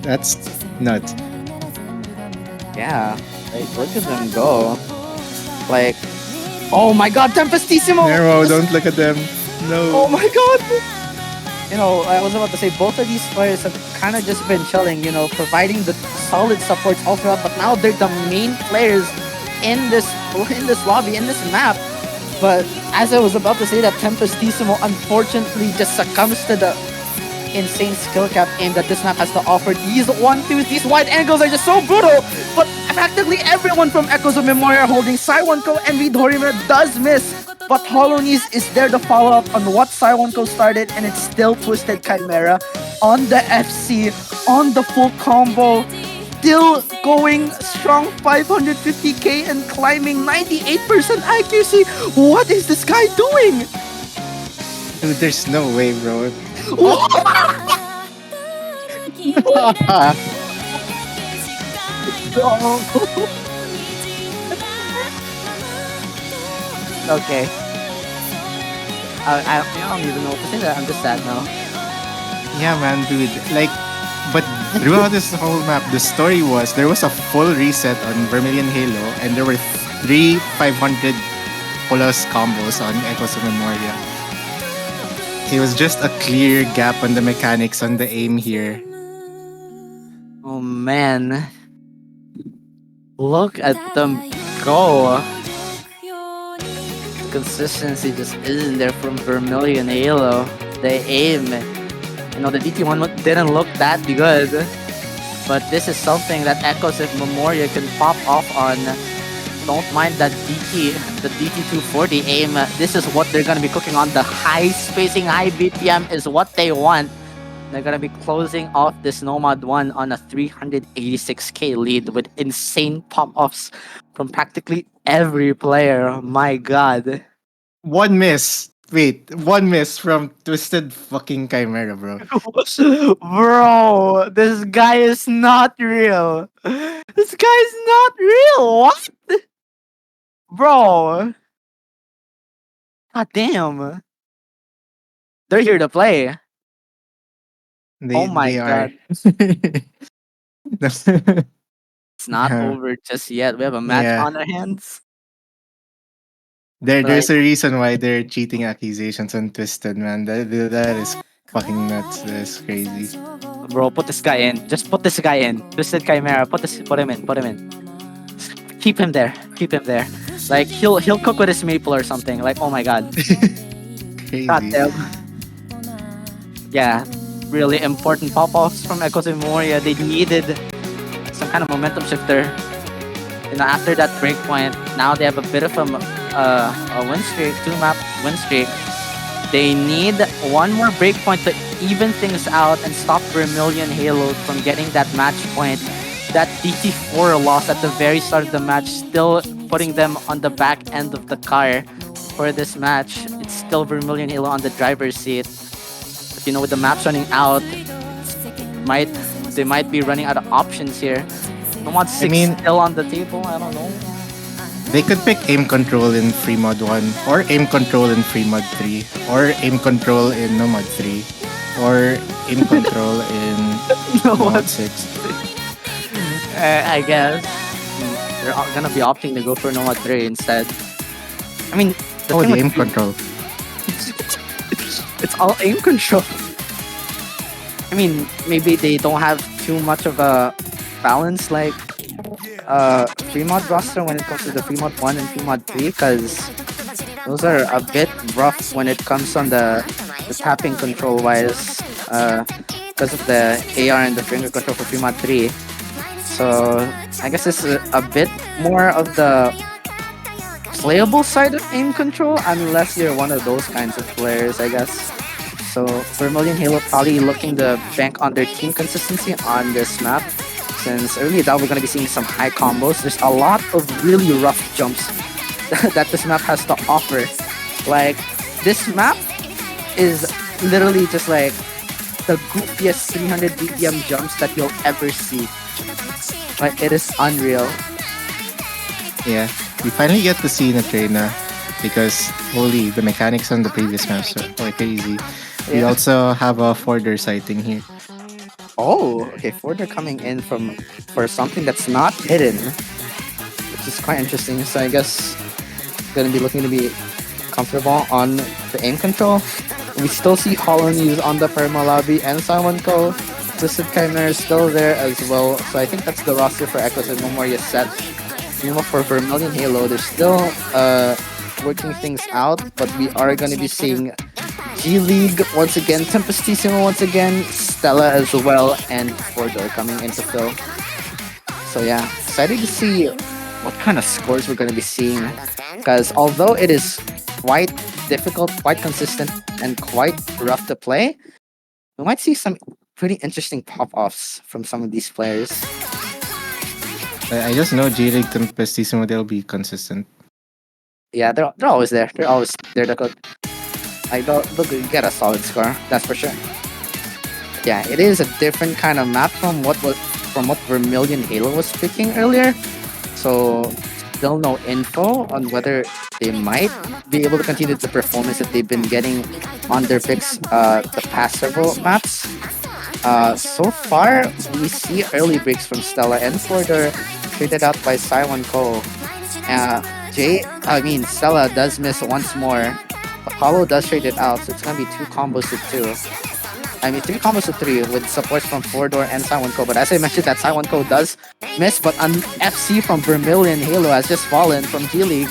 That's nuts. Yeah, like look at them go. Like, oh my god, Tempestissimo! Nero, don't look at them. No. Oh my god! I was about to say both of these players have kind of just been chilling, providing the solid supports all throughout, but now they're the main players in this lobby, in this map. But as I was about to say that, Tempestissimo unfortunately just succumbs to the insane skill cap aim that this map has to offer. These 1-2s, these wide angles are just so brutal, but practically everyone from Echoes of Memoria holding Saiwanko and Reed Horimiya does miss. But Holonies is there to follow up on what Saiwanko started, and it's still Twisted Chimera on the FC, on the full combo, still going strong 550k and climbing 98% accuracy. What is this guy doing? Dude, there's no way, bro. Okay. I don't even know what to say that. I'm just sad now. Yeah, man, dude. Like, but throughout this whole map, the story was there was a full reset on Vermillion Halo, and there were 3 500 plus combos on Echoes of Memoria. It was just a clear gap on the mechanics on the aim here. Oh man. Look at them go. Consistency just isn't there from Vermillion Halo. They aim. The DT1 didn't look that good. But this is something that Echoes of Memoria can pop off on. Don't mind that the DT240 aim. This is what they're gonna be cooking on. The high spacing, high BPM is what they want. They're gonna be closing off this Nomad 1 on a 386k lead with insane pop-offs from practically every player. My god. One miss. Wait, one miss from Twisted fucking Chimera, bro. Bro, this guy is not real. This guy is not real. What? Bro. God damn. They're here to play. Oh my god. It's not over just yet. We have a match on our hands. There's a reason why they're cheating accusations on Twisted, man. That is fucking nuts. That's crazy. Bro, put this guy in. Just put this guy in. Twisted Chimera. Put him in. Keep him there. Like he'll cook with his maple or something. Like, oh my god. Crazy. God damn. Yeah. Really important pop-offs from Echoes of Memoria. They needed some kind of momentum shifter. after that break point, now they have a bit of a win streak, 2-map win streak. They need one more break point to even things out and stop Vermillion Halo from getting that match point. That DT4 loss at the very start of the match, still putting them on the back end of the car for this match. It's still Vermillion Halo on the driver's seat. But with the maps running out, they might be running out of options here. Nomad 6 still on the table, I don't know. They could pick aim control in free mod 1, or aim control in free mod 3, or aim control in Nomad 3, or aim control in Nomad 6. I guess they're gonna be opting to go for Nomad 3 instead. I mean, the aim control. It's all aim control. I mean, maybe they don't have too much of a balance like free mod roster when it comes to the free mod 1 and free mod 3, because those are a bit rough when it comes on the tapping control wise, because of the AR and the finger control for free mod 3. So I guess this is a bit more of the playable side of aim control, unless you're one of those kinds of players, I guess. So Vermillion Halo probably looking to bank on their team consistency on this map, since early that we're going to be seeing some high combos. There's a lot of really rough jumps that this map has to offer. Like, this map is literally just like the goofiest 300 BPM jumps that you'll ever see. Like, it is unreal. Yeah, we finally get to see Natrena, because holy, the mechanics on the previous maps are crazy. Yeah. We also have a Forder sighting here. Oh, okay, Forder coming in for something that's not hidden, which is quite interesting. So I guess gonna be looking to be comfortable on the aim control. We still see Hollow on the Perma lobby and Simon Co. Twisted Chimera is still there as well. So I think that's the roster for Echoes and Memoria set. For Vermillion Halo, they're still working things out, but we are going to be seeing G League once again, Tempestissimo once again, Stella as well, and Fordor coming into fill. So yeah, excited to see what kind of scores we're going to be seeing, because although it is quite difficult, quite consistent, and quite rough to play, we might see some pretty interesting pop-offs from some of these players. I just know G League, Tempestissimo, they'll be consistent. Yeah, they're always there. They're always there to cook. Like, they'll get a solid score, that's for sure. Yeah, it is a different kind of map from what Vermillion Halo was picking earlier. So still no info on whether they might be able to continue the performance that they've been getting on their picks the past several maps. So far, we see early breaks from Stella and Forder, traded out by Saiwan Ko. Stella does miss once more. Apollo does trade it out, so it's gonna be 2 combos to 2. 3 combos to 3 with supports from Fordor and Saiwan Ko. But as I mentioned, that Saiwan Ko does miss, but an FC from Vermillion Halo has just fallen from G League.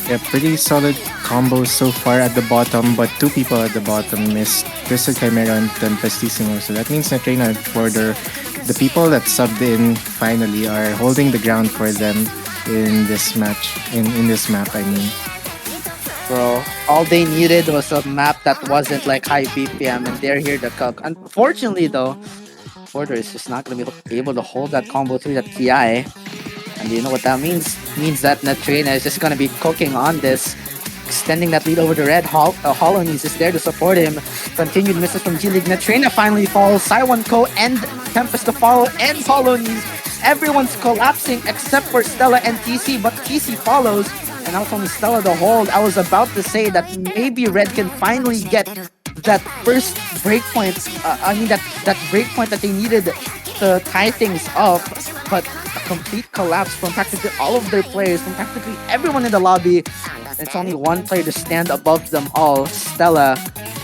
Yeah, pretty solid combos so far at the bottom, but 2 people at the bottom missed Twisted Chimera and Tempestissimo. So that means Natrena and Forder, the people that subbed in finally, are holding the ground for them in this match. In this map, I mean. Bro, all they needed was a map that wasn't like high BPM, and they're here to cook. Unfortunately though, Forder is just not going to be able to hold that combo through that TI. And you know what that means? It means that Natrena is just going to be cooking on this, extending that lead over to Red. Holonies is there to support him. Continued misses from G League. Natrena finally falls. Saiwan Co and Tempest to follow, and Holonies. Everyone's collapsing except for Stella and TC, but TC follows. And now it's only Stella to hold. I was about to say that maybe Red can finally get that first breakpoint. That breakpoint that they needed to tie things up, but a complete collapse from practically all of their players, from practically everyone in the lobby. It's only one player to stand above them all, Stella,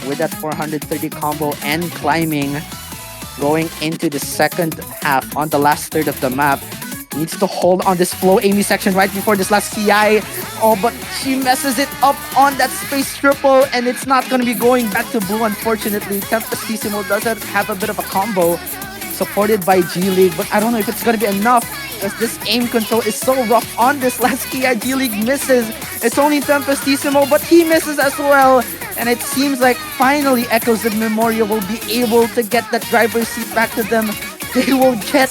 with that 430 combo and climbing, going into the second half on the last third of the map. Needs to hold on this flow Amy section right before this last TI. Oh, but she messes it up on that space triple, and it's not going to be going back to blue, unfortunately. Tempestissimo doesn't have a bit of a combo. supported by G League, but I don't know if it's gonna be enough because this aim control is so rough on this last key. G League misses. It's only Tempestissimo, but he misses as well. And it seems like finally Echoes of Memoria will be able to get that driver's seat back to them. They will get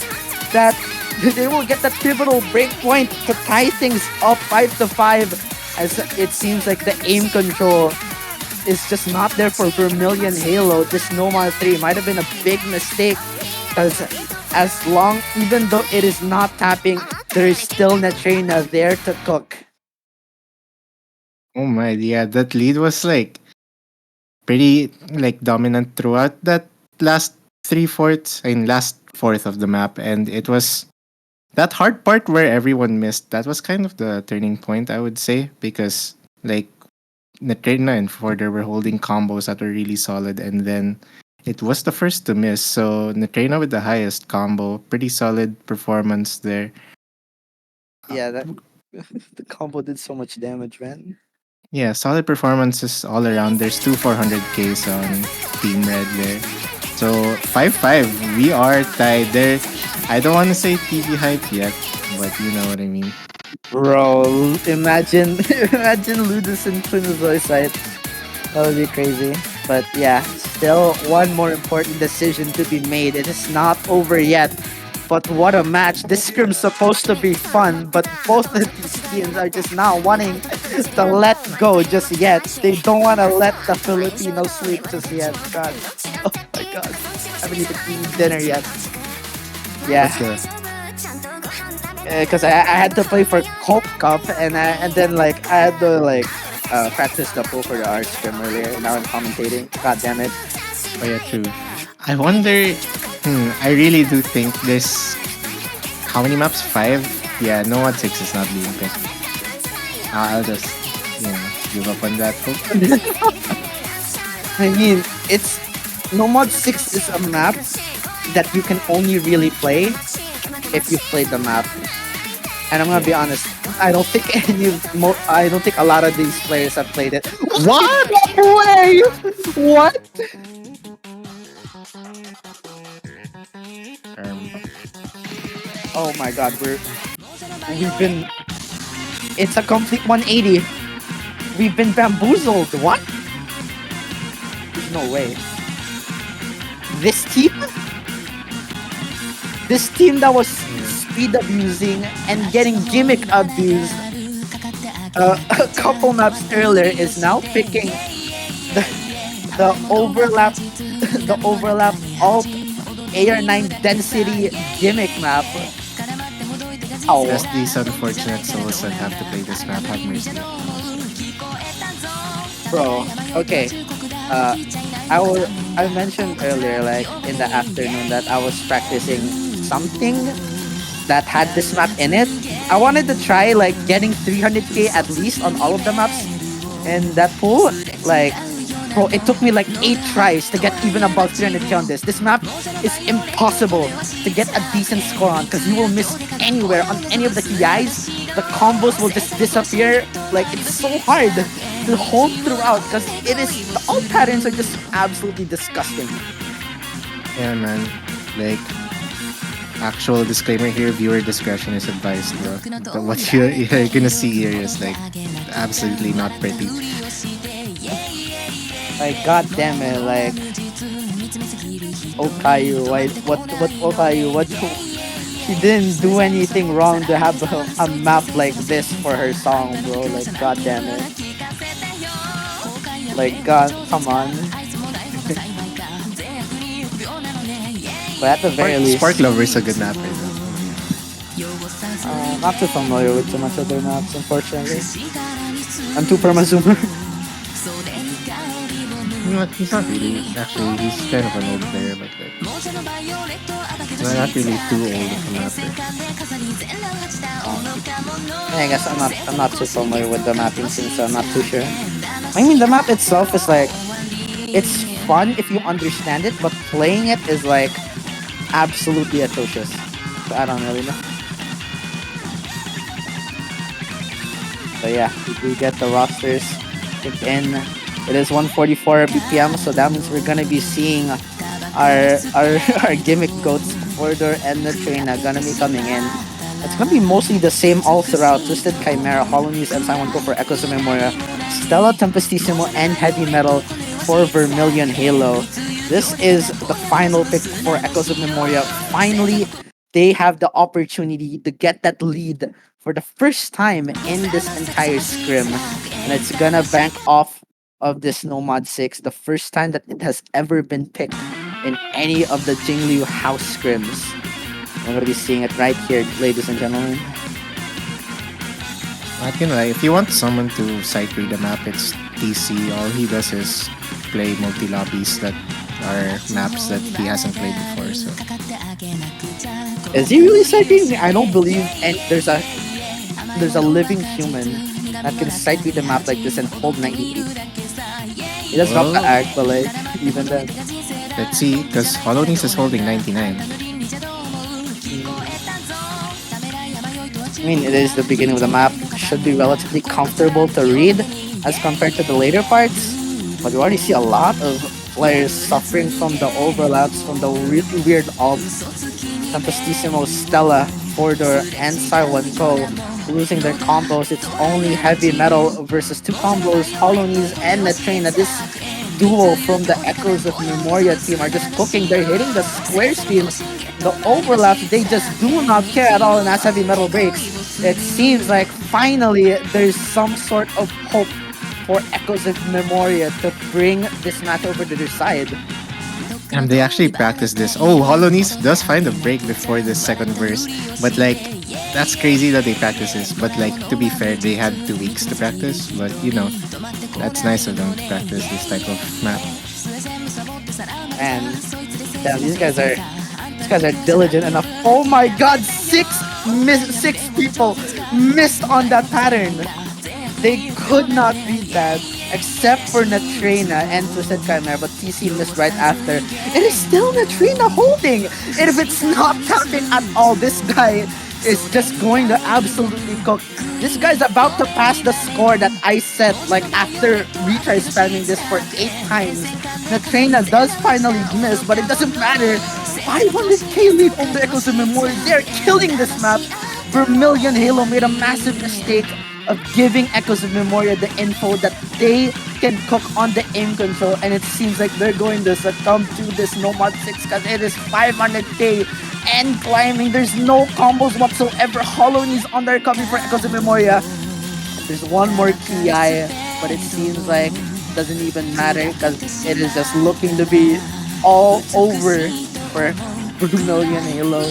that pivotal break point to tie things up 5-5, as it seems like the aim control is just not there for Vermillion Halo. This Nomad 3 might have been a big mistake, because even though it is not tapping, there is still Natrina there to cook. Oh my, yeah, that lead was like pretty like dominant throughout that last last fourth of the map, and it was that hard part where everyone missed. That was kind of the turning point, I would say, because like Natrina and Forder were holding combos that were really solid, and then it was the first to miss. So Natrina with the highest combo, pretty solid performance there. Yeah, that the combo did so much damage, man. Yeah, solid performances all around. There's two 400Ks on Team Red there. So 5-5, we are tied there. I don't want to say TV hype yet, but you know what I mean. Bro, imagine Ludus and Twinozoy side. That would be crazy. But yeah, still one more important decision to be made. It is not over yet. But what a match. This scrim's supposed to be fun, but both of these teams are just not wanting to let go just yet. They don't want to let the Filipinos sleep just yet. God. Oh my god. I haven't even eaten dinner yet. Yeah. Because I had to play for Cope Cup, and then like I had to practice the pool for the art scrim earlier. Now I'm commentating. God damn it. Oh yeah, true. I wonder. I really do think this. How many maps? 5? Yeah, no one 6 is not being picked. I'll just give up on that hope. I mean, it's Nomad 6 is a map that you can only really play if you played the map. And I'm gonna be honest, I don't think a lot of these players have played it. What? Way? What? Oh my god, it's a complete 180. We've been bamboozled. What? There's no way. This team that was speed abusing and getting gimmick abused a couple maps earlier is now picking the overlap alt AR9 density gimmick map. Oh. Just these unfortunate souls that have to play this map have mercy. Bro, okay. I mentioned earlier, like in the afternoon, that I was practicing something that had this map in it. I wanted to try like getting 300k at least on all of the maps in that pool. Like, bro, it took me like 8 tries to get even above 300k on this. This map is impossible to get a decent score on, because you will miss anywhere on any of the KIs. The combos will just disappear. Like, it's so hard to hold throughout, because the alt patterns are just absolutely disgusting. Yeah, man. Like, actual disclaimer here, viewer discretion is advised, bro. But what you're gonna see here is like absolutely not pretty. Like, god damn it, like Okayu, what Okayu, what she didn't do anything wrong to have a map like this for her song, bro. Like, god damn it. Like, god, come on. But at the very least, Spark Lover is a good mapper. not too familiar with too much other maps, unfortunately. I'm too perma-zoomer. You know what? He's not really. Actually, he's kind of an old player, but like, not really too old of a mapper. I guess I'm not too familiar with the mapping scene, so I'm not too sure. I mean, the map itself is like, it's fun if you understand it, but playing it is like absolutely atrocious. So I don't really know. But yeah, we do get the rosters kicked in. It is 144 BPM, so that means we're gonna be seeing our gimmick goats Fordor, and Natrina gonna be coming in. It's gonna be mostly the same all throughout. Twisted Chimera, Hollow News, and Simon go for Echoes of Memoria. Stella, Tempestissimo, and Heavy Metal for Vermillion Halo. This is the final pick for Echoes of Memoria. Finally, they have the opportunity to get that lead for the first time in this entire scrim. And it's gonna bank off of this Nomad 6, the first time that it has ever been picked in any of the Jingliu house scrims. We're gonna be seeing it right here, ladies and gentlemen. Not gonna lie, if you want someone to sight read a map, it's TC. All he does is play multi lobbies that are maps that he hasn't played before. So Is he really sight reading? I don't believe and there's a living human that can sight read a map like this and hold 98. He does not Well- act, but like even then. let's see, because Hollow Knees is holding 99. I mean, it is the beginning of the map. Should be relatively comfortable to read as compared to the later parts. But we already see a lot of players suffering from the overlaps, from the really weird obs. Tempestissimo, Stella, Fordor, and Silent Co. losing their combos. It's only Heavy Metal versus two combos, Hollow Knees and Natrina. This duo from the Echoes of Memoria team are just cooking. They're hitting the square streams, the overlaps. They just do not care at all. And as Heavy Metal breaks, it seems like finally there's some sort of hope for Echoes of Memoria to bring this match over to their side. And they actually practice this. Oh, Hollow Knees does find a break before the second verse. But like, that's crazy that they practice this. But like, to be fair, they had 2 weeks to practice. But you know, that's nice of them to practice this type of map. And damn, these guys are diligent enough. Oh my god, six people missed on that pattern. They could not beat that except for Natrina and Twisted Chimera, but TC missed right after. It is still Natrina holding! And if it's not tapping at all, this guy is just going to absolutely cook. This guy's about to pass the score that I set like after retry spamming this for 8 times. Natrina does finally miss, but it doesn't matter. 500k lead over Echoes of Memoria. They're killing this map. Vermillion Halo made a massive mistake of giving Echoes of Memoria the info that they can cook on the aim control, and it seems like they're going to succumb to this Nomad 6 because it is 500k and climbing. There's no combos whatsoever. Hollow Knees on their copy for Echoes of Memoria. There's one more TI, but it seems like it doesn't even matter because it is just looking to be all over for Vermillion Halo.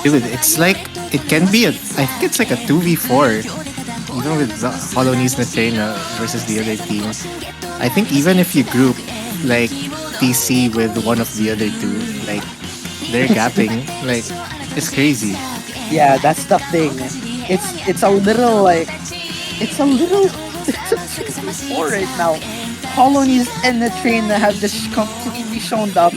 Dude, it's like, it can be I think it's like a 2v4. Even with the Hollow Knees Natrina versus the other teams. I think even if you group like TC with one of the other two, like they're gapping, like it's crazy. Yeah, that's the thing. It's a little like it's a 2v4 right now. Hollow Knees and Natrina have just completely shown up,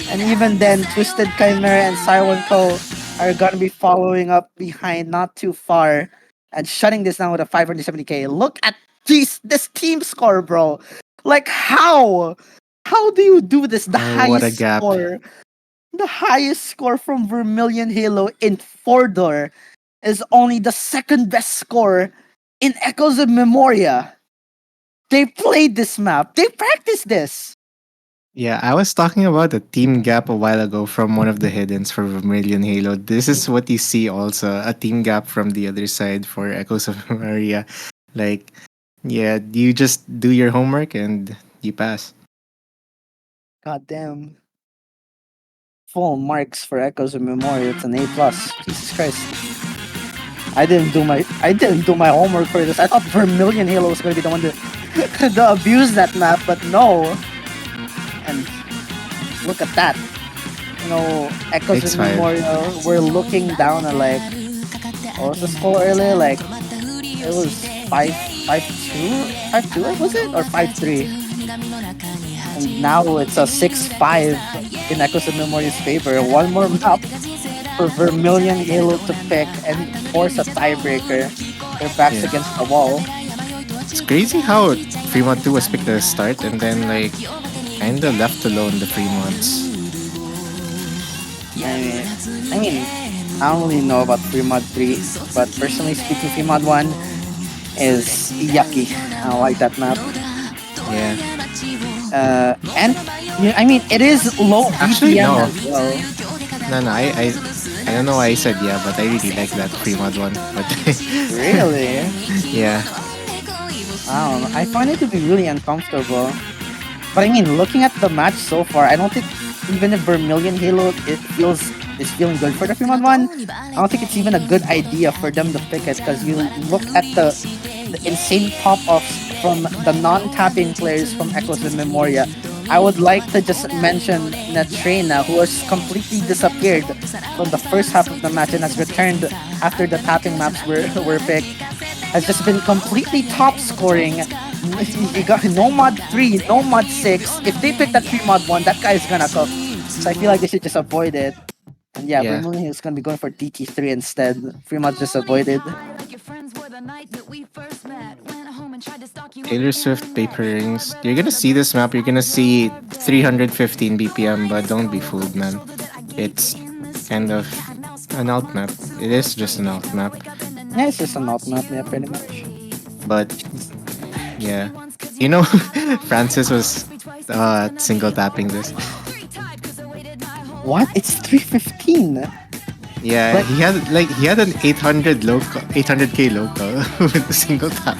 and even then, Twisted Chimera and Silent Co are gonna be following up behind, not too far, and shutting this down with a 570k. Look at this team score, bro. Like how do you do this? The What a highest gap. score, the highest score from Vermillion Halo in Fordor is only the second best score in Echoes of Memoria. They played this map. They practiced this. Yeah, I was talking about a team gap a while ago from one of the hiddens for Vermilion Halo. This is what you see also, a team gap from the other side for Echoes of Memoria. Like, yeah, you just do your homework and you pass. God damn. Full marks for Echoes of Memoria. It's an A+. Jesus Christ. I didn't do my homework for this. I thought Vermillion Halo was gonna be the one to abuse that map, but no. And look at that. You know, Echoes of 6-5. Memoria, we're looking down at like, what was the score earlier? Like, it was 5-2, was it? Or 5-3? And now it's a 6-5 in Echoes of Memoria's favor. One more map for Vermillion Halo to pick and force a tiebreaker. Their backs Yeah. against the wall. It's crazy how Fremont 2 was picked at the start and then like kinda left alone the Fremonts. I mean, I mean, I don't really know about Free Mod 3, but personally speaking, Free Mod 1 is yucky. I don't like that map. Yeah. And yeah, I mean, it is low Actually, BPM no. as well. No, I don't know why I said yeah, but I really like that free mod one. But Really? yeah, I don't know. I find it to be really uncomfortable. But I mean, looking at the match so far, I don't think even if Vermillion Halo is feeling good for the Fremont one, I don't think it's even a good idea for them to pick it because you look at the insane pop-offs from the non-tapping players from Echoes and Memoria. I would like to just mention Natrena, who has completely disappeared from the first half of the match and has returned after the tapping maps were picked. Has just been completely top scoring. You got no mod 3, no mod 6. If they pick that 3 mod 1, that guy is gonna cook. So I feel like they should just avoid it. And yeah, yeah. Vermillion is gonna be going for DT3 instead. Free mod just avoided. Taylor Swift paper rings. You're gonna see this map. You're gonna see 315 BPM, but don't be fooled, man. It's kind of an alt map. It is just an alt map, Yeah, it's just a not map, yeah, pretty much. but yeah. You know, Francis was single tapping this. What? It's 315. Yeah, But- he had an 800k local with a single tap.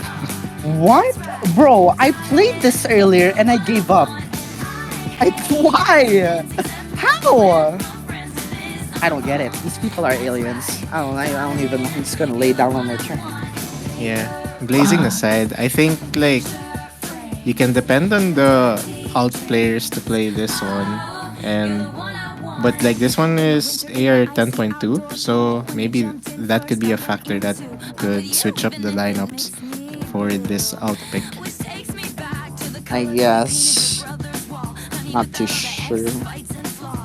What? Bro, I played this earlier and I gave up. Why? How? I don't get it. These people are aliens. I don't even know who's gonna lay down on their turn. Yeah, blazing aside, I think like you can depend on the alt players to play this one, and but like this one is AR 10.2, so maybe that could be a factor that could switch up the lineups for this alt pick. I guess. Not too sure.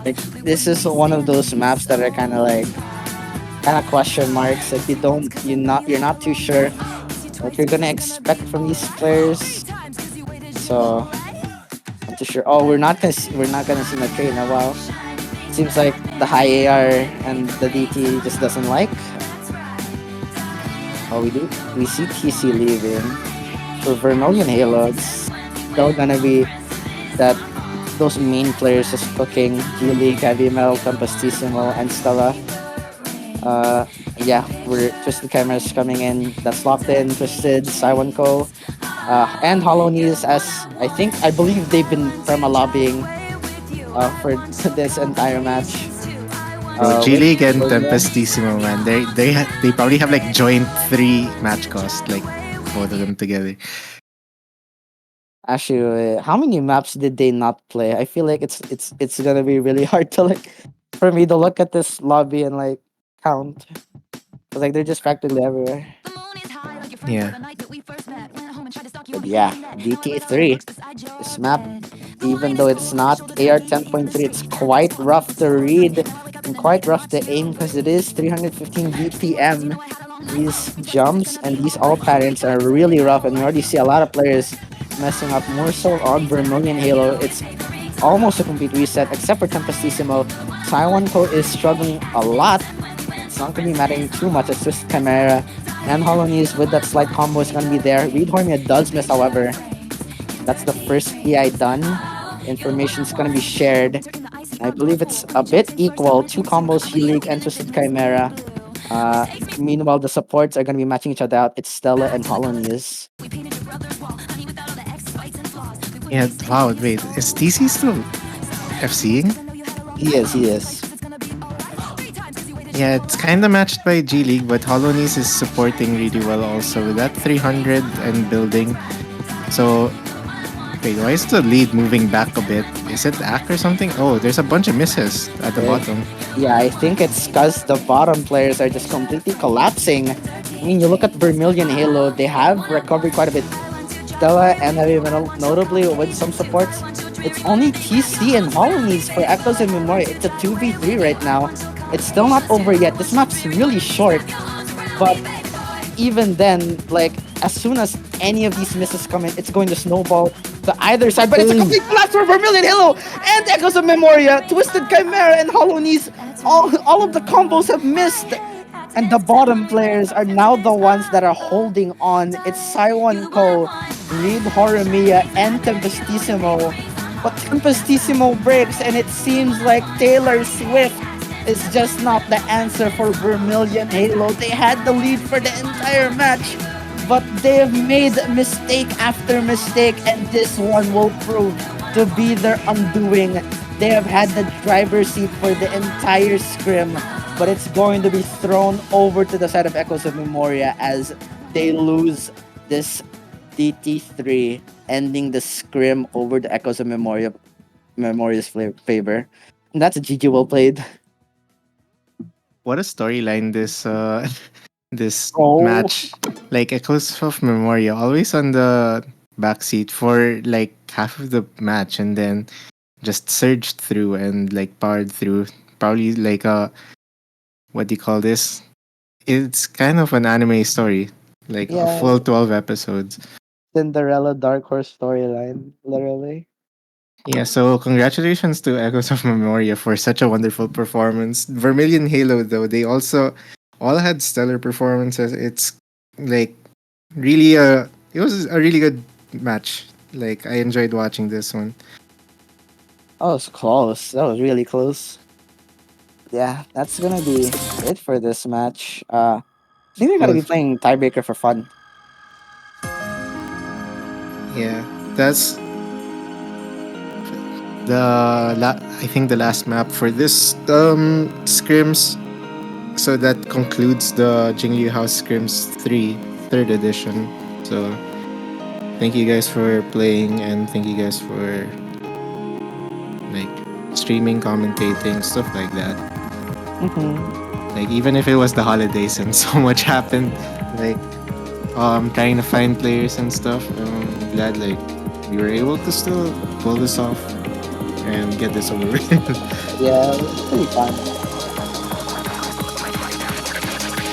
Like, this is one of those maps that are kind of question marks. Like you're not too sure what you're gonna expect from these players. So not too sure. Oh, we're not gonna see Matrix in a while. Seems like the high AR and the DT just doesn't like. Oh, we see TC leaving for Vermillion Halo. It's still gonna be that those main players just cooking G-League, Heavy Metal, Tempestissimo, and Stella. Yeah, we're Twisted Cameras coming in. That's locked in. Twisted, Saiwanko, and Hollow Knees. As I believe they've been perma lobbying for this entire match. G League and with- Tempestissimo, man, they probably have like joint 3 match cost, like both of them together. Actually, how many maps did they not play? I feel like it's gonna be really hard to for me to look at this lobby and count. 'Cause, they're just practically everywhere. Yeah. But yeah, DT3. This map, even though it's not AR 10.3, it's quite rough to read and quite rough to aim because it is 315 BPM. These jumps and these all patterns are really rough, and we already see a lot of players messing up more so on Vermillion Halo. It's almost a complete reset, except for Tempestissimo. Taiwanko is struggling a lot. It's not going to be mattering too much. It's just Chimera. And Hollow Knees with that slight combo is going to be there. Reed Hormia does miss, however. That's the first PI done. Information's going to be shared. I believe it's a bit equal. 2 combos, He-League and Twisted Chimera. Meanwhile, the supports are going to be matching each other out. It's Stella and Hollow Knees. Yeah, wow, wait, is TC still FCing? He is. Yeah, it's kind of matched by G League, but Hollow Knees is supporting really well also with that 300 and building. So, wait, why is the lead moving back a bit? Is it Ack or something? Oh, there's a bunch of misses at the bottom. Yeah, I think it's because the bottom players are just completely collapsing. I mean, you look at Vermillion Halo, they have recovered quite a bit. Stella and Heavy Metal, notably with some supports. It's only TC and Hollow Knees for Echoes and Memoria. It's a 2v3 right now. It's still not over yet. This map's really short. But even then, as soon as any of these misses come in, it's going to snowball to either side. But it's a complete collapse for Vermillion Halo and Echoes of Memoria. Twisted Chimera and Hollow Knees all of the combos have missed. And the bottom players are now the ones that are holding on. It's Saiwan Ko, Reed Horimiya, and Tempestissimo. But Tempestissimo breaks, and it seems like Taylor Swift is just not the answer for Vermillion Halo. They had the lead for the entire match, but they have made mistake after mistake, and this one will prove to be their undoing. They have had the driver's seat for the entire scrim, but it's going to be thrown over to the side of Echoes of Memoria as they lose this DT3, ending the scrim over the Echoes of Memoria's favor. And that's a GG well played. What a storyline this this Oh, match. Like Echoes of Memoria, always on the backseat for like half of the match, and then just surged through and like powered through. Probably like a, what do you call this? It's kind of an anime story, like a yeah, full 12 episodes. Cinderella Dark Horse storyline, literally. Yeah, so congratulations to Echoes of Memoria for such a wonderful performance. Vermilion Halo, though, they also all had stellar performances. It's like really it was a really good match. Like I enjoyed watching this one. That was close. That was really close. Yeah, that's gonna be it for this match. I think we're gonna Well, be playing tiebreaker for fun. yeah, that's I think the last map for this scrims. So that concludes the JINGLIUHOUSE Scrims 3 third edition. So thank you guys for playing, and thank you guys for like streaming, commentating, stuff like that. Like even if it was the holidays and so much happened, like trying to find players and stuff, I'm glad like we were able to still pull this off and get this over with. Yeah, it was pretty fun.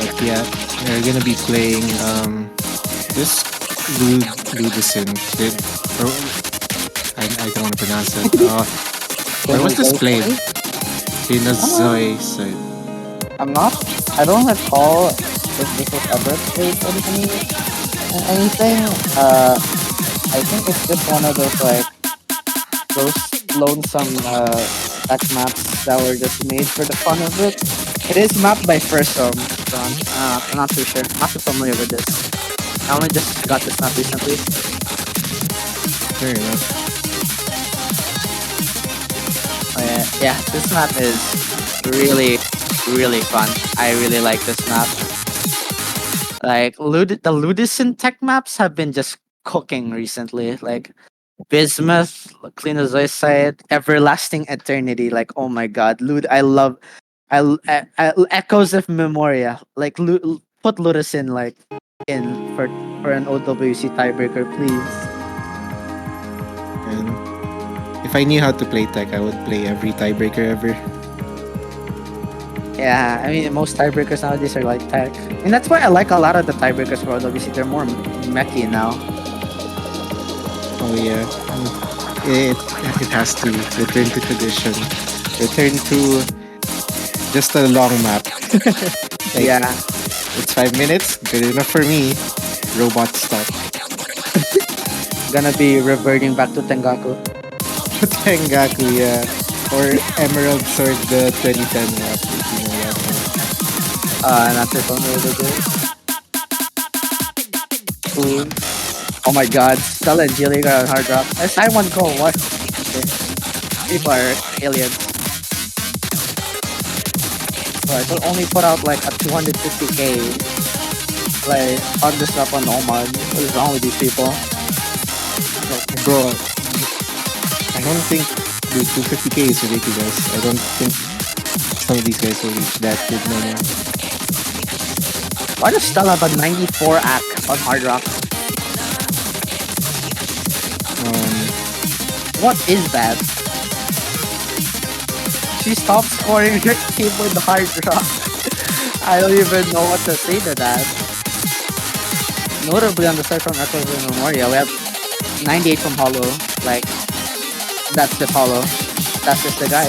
But yeah, we're gonna be playing this Ludicin. Or, I don't want to pronounce it. Where was this played? Pinazoy side. I'm not. I don't recall if this was ever played anything. I think it's just one of those like those lonesome tech maps that were just made for the fun of it. It is mapped by first so I'm not too sure. Not too familiar with this. I only just got this map recently. Fair enough. Oh, yeah, this map is really, really fun. I really like this map. Like the Ludicin tech maps have been just cooking recently. Like Bismuth, Clean as I said, Everlasting Eternity. Like oh my god, I love, Echoes of Memoria. Like put Ludicin like in for an OWC tiebreaker, please. And if I knew how to play tech, I would play every tiebreaker ever. Yeah, I mean most tiebreakers nowadays are like tech, and that's why I like a lot of the tiebreakers for OWC. They're more mechy now. Oh yeah, it has to return to tradition. Return to just a long map. Like, Yeah, it's 5 minutes. Good enough for me. Robot stop. gonna be reverting back to Tengaku. Tengaku, yeah. Or Emerald Sword, the 2010 map. If you know that one. Not too familiar with it. Cool. Oh my god, Stella and Jilly got on hard drop. I want go, what? Okay. People are aliens. So I could only put out like a 250k like on this stuff on Nomad. What is wrong with these people? Bro, I don't think the 250k is ridiculous. I don't think some of these guys will reach that good money. Why does Stella have a 94 act on hard rock? What is that? She stopped scoring her team with hard rock. I don't even know what to say to that. Notably on the side from Echoes of Memoria, we have 98 from Hollow. Like, that's the Hollow. That's just the guy.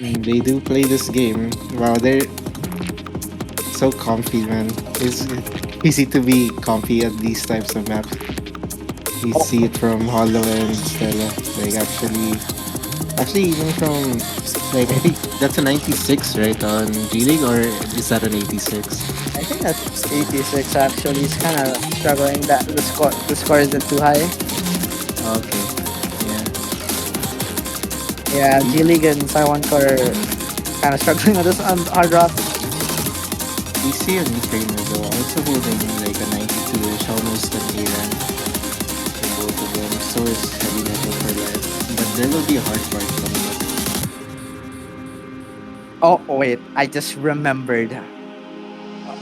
They do play this game. Wow, they're so comfy, man. It's easy to be comfy at these types of maps. We see it from Hollow and Stella. Like actually even from like I think that's a 96 right on G League, or is that an 86? I think that's 86 actually. It's kind of struggling that the score isn't too high. Okay, yeah. Yeah, G League and Taiwan are kind of struggling with this on hard rock. We see a new trainer though, also holding like a 92-ish, almost an A rank for both of them. So is Heavy Metal for life. But there will be a hard part coming up. Oh wait, I just remembered.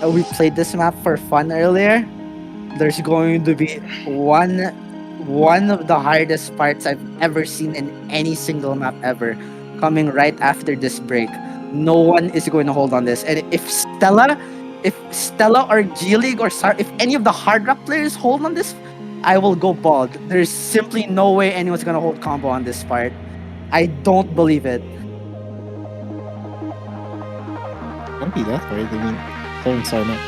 We played this map for fun earlier. There's going to be one of the hardest parts I've ever seen in any single map ever coming right after this break. No one is going to hold on this. And if Stella or G League or if any of the hard rock players hold on this, I will go bald. There's simply no way anyone's gonna hold combo on this part. I don't believe it. Can't be that hard. I mean, turn sign up.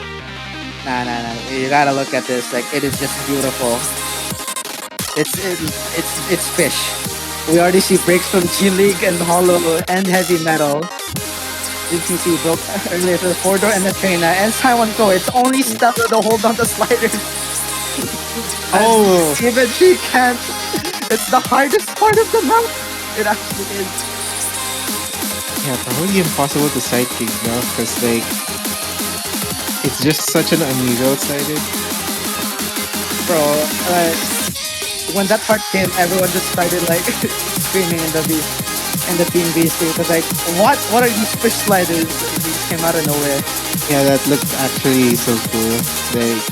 Nah. You gotta look at this. Like it is just beautiful. It's fish. We already see breaks from G League and Hollow and Heavy Metal. UTC broke earlier to the four door and the trainer and Taiwan Go. It's only Stella to hold on the sliders. Oh! Even she can't. It's the hardest part of the map. It actually is. Yeah, probably impossible to sidekick now, because like it's just such an unusual sided. Bro, when that part came, everyone just started like screaming in the team VC because like what are these fish sliders? These came out of nowhere. Yeah, that looked actually so cool. Like,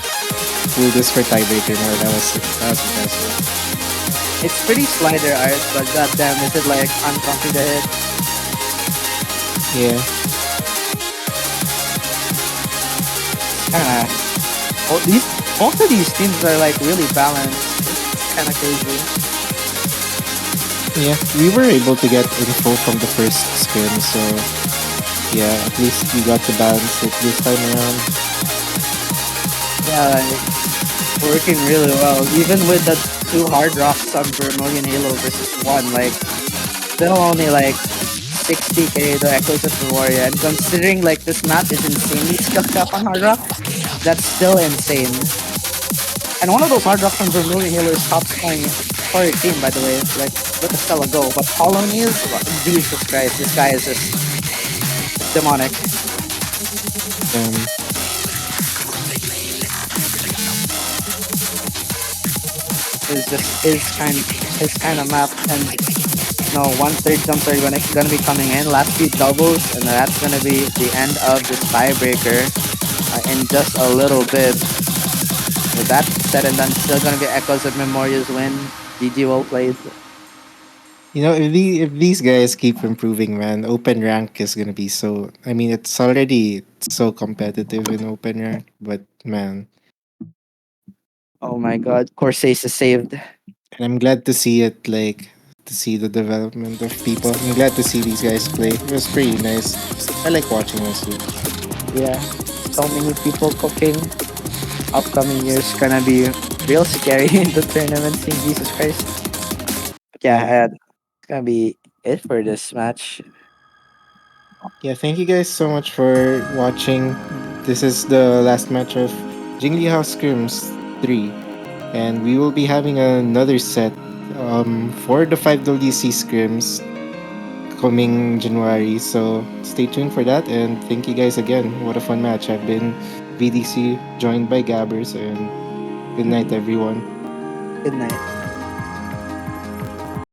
pull this for tiebreaker more. That was impressive. It's pretty slider art, but goddamn, is it like uncomfy to hit? Yeah. Kinda. Oh, both of these teams are like really balanced. It's kind of crazy. Yeah, we were able to get info from the first scrim, so yeah, at least we got to balance it this time around. Yeah, like, working really well. Even with the two hard rocks on Vermillion Halo versus one, like still only like 60k the Echoes of Memoria, and considering like this map is insanely skill cap on hard rock, that's still insane. And one of those hard rocks on Vermillion Halo is top scoring for your team, by the way. Like, let the Stella go. But Hollow News, Jesus Christ, this guy is just demonic. Um, It's just his kind of map, and no 1/3 jumps are gonna be coming in. Last few doubles, and that's gonna be the end of this tiebreaker in just a little bit. With that said and done, still gonna be Echoes of Memoria's win. GG, well played. you know, if these guys keep improving, man, open rank is gonna be so. I mean, it's already so competitive in open rank, but man, Oh my god, Corsace is saved. and I'm glad to see it. Like, to see the development of people. I'm glad to see these guys play. It was pretty nice. I like watching this. Yeah, so many people cooking. Upcoming years gonna be real scary in the tournament scene. Jesus Christ. But yeah, it's gonna be it for this match. Yeah, thank you guys so much for watching. This is the last match of Jingliuhouse Scrims 3. And we will be having another set for the 5WC Scrims coming January. So stay tuned for that, and thank you guys again. What a fun match. I've been VDC, joined by Gabbers, and good night, everyone. Good night.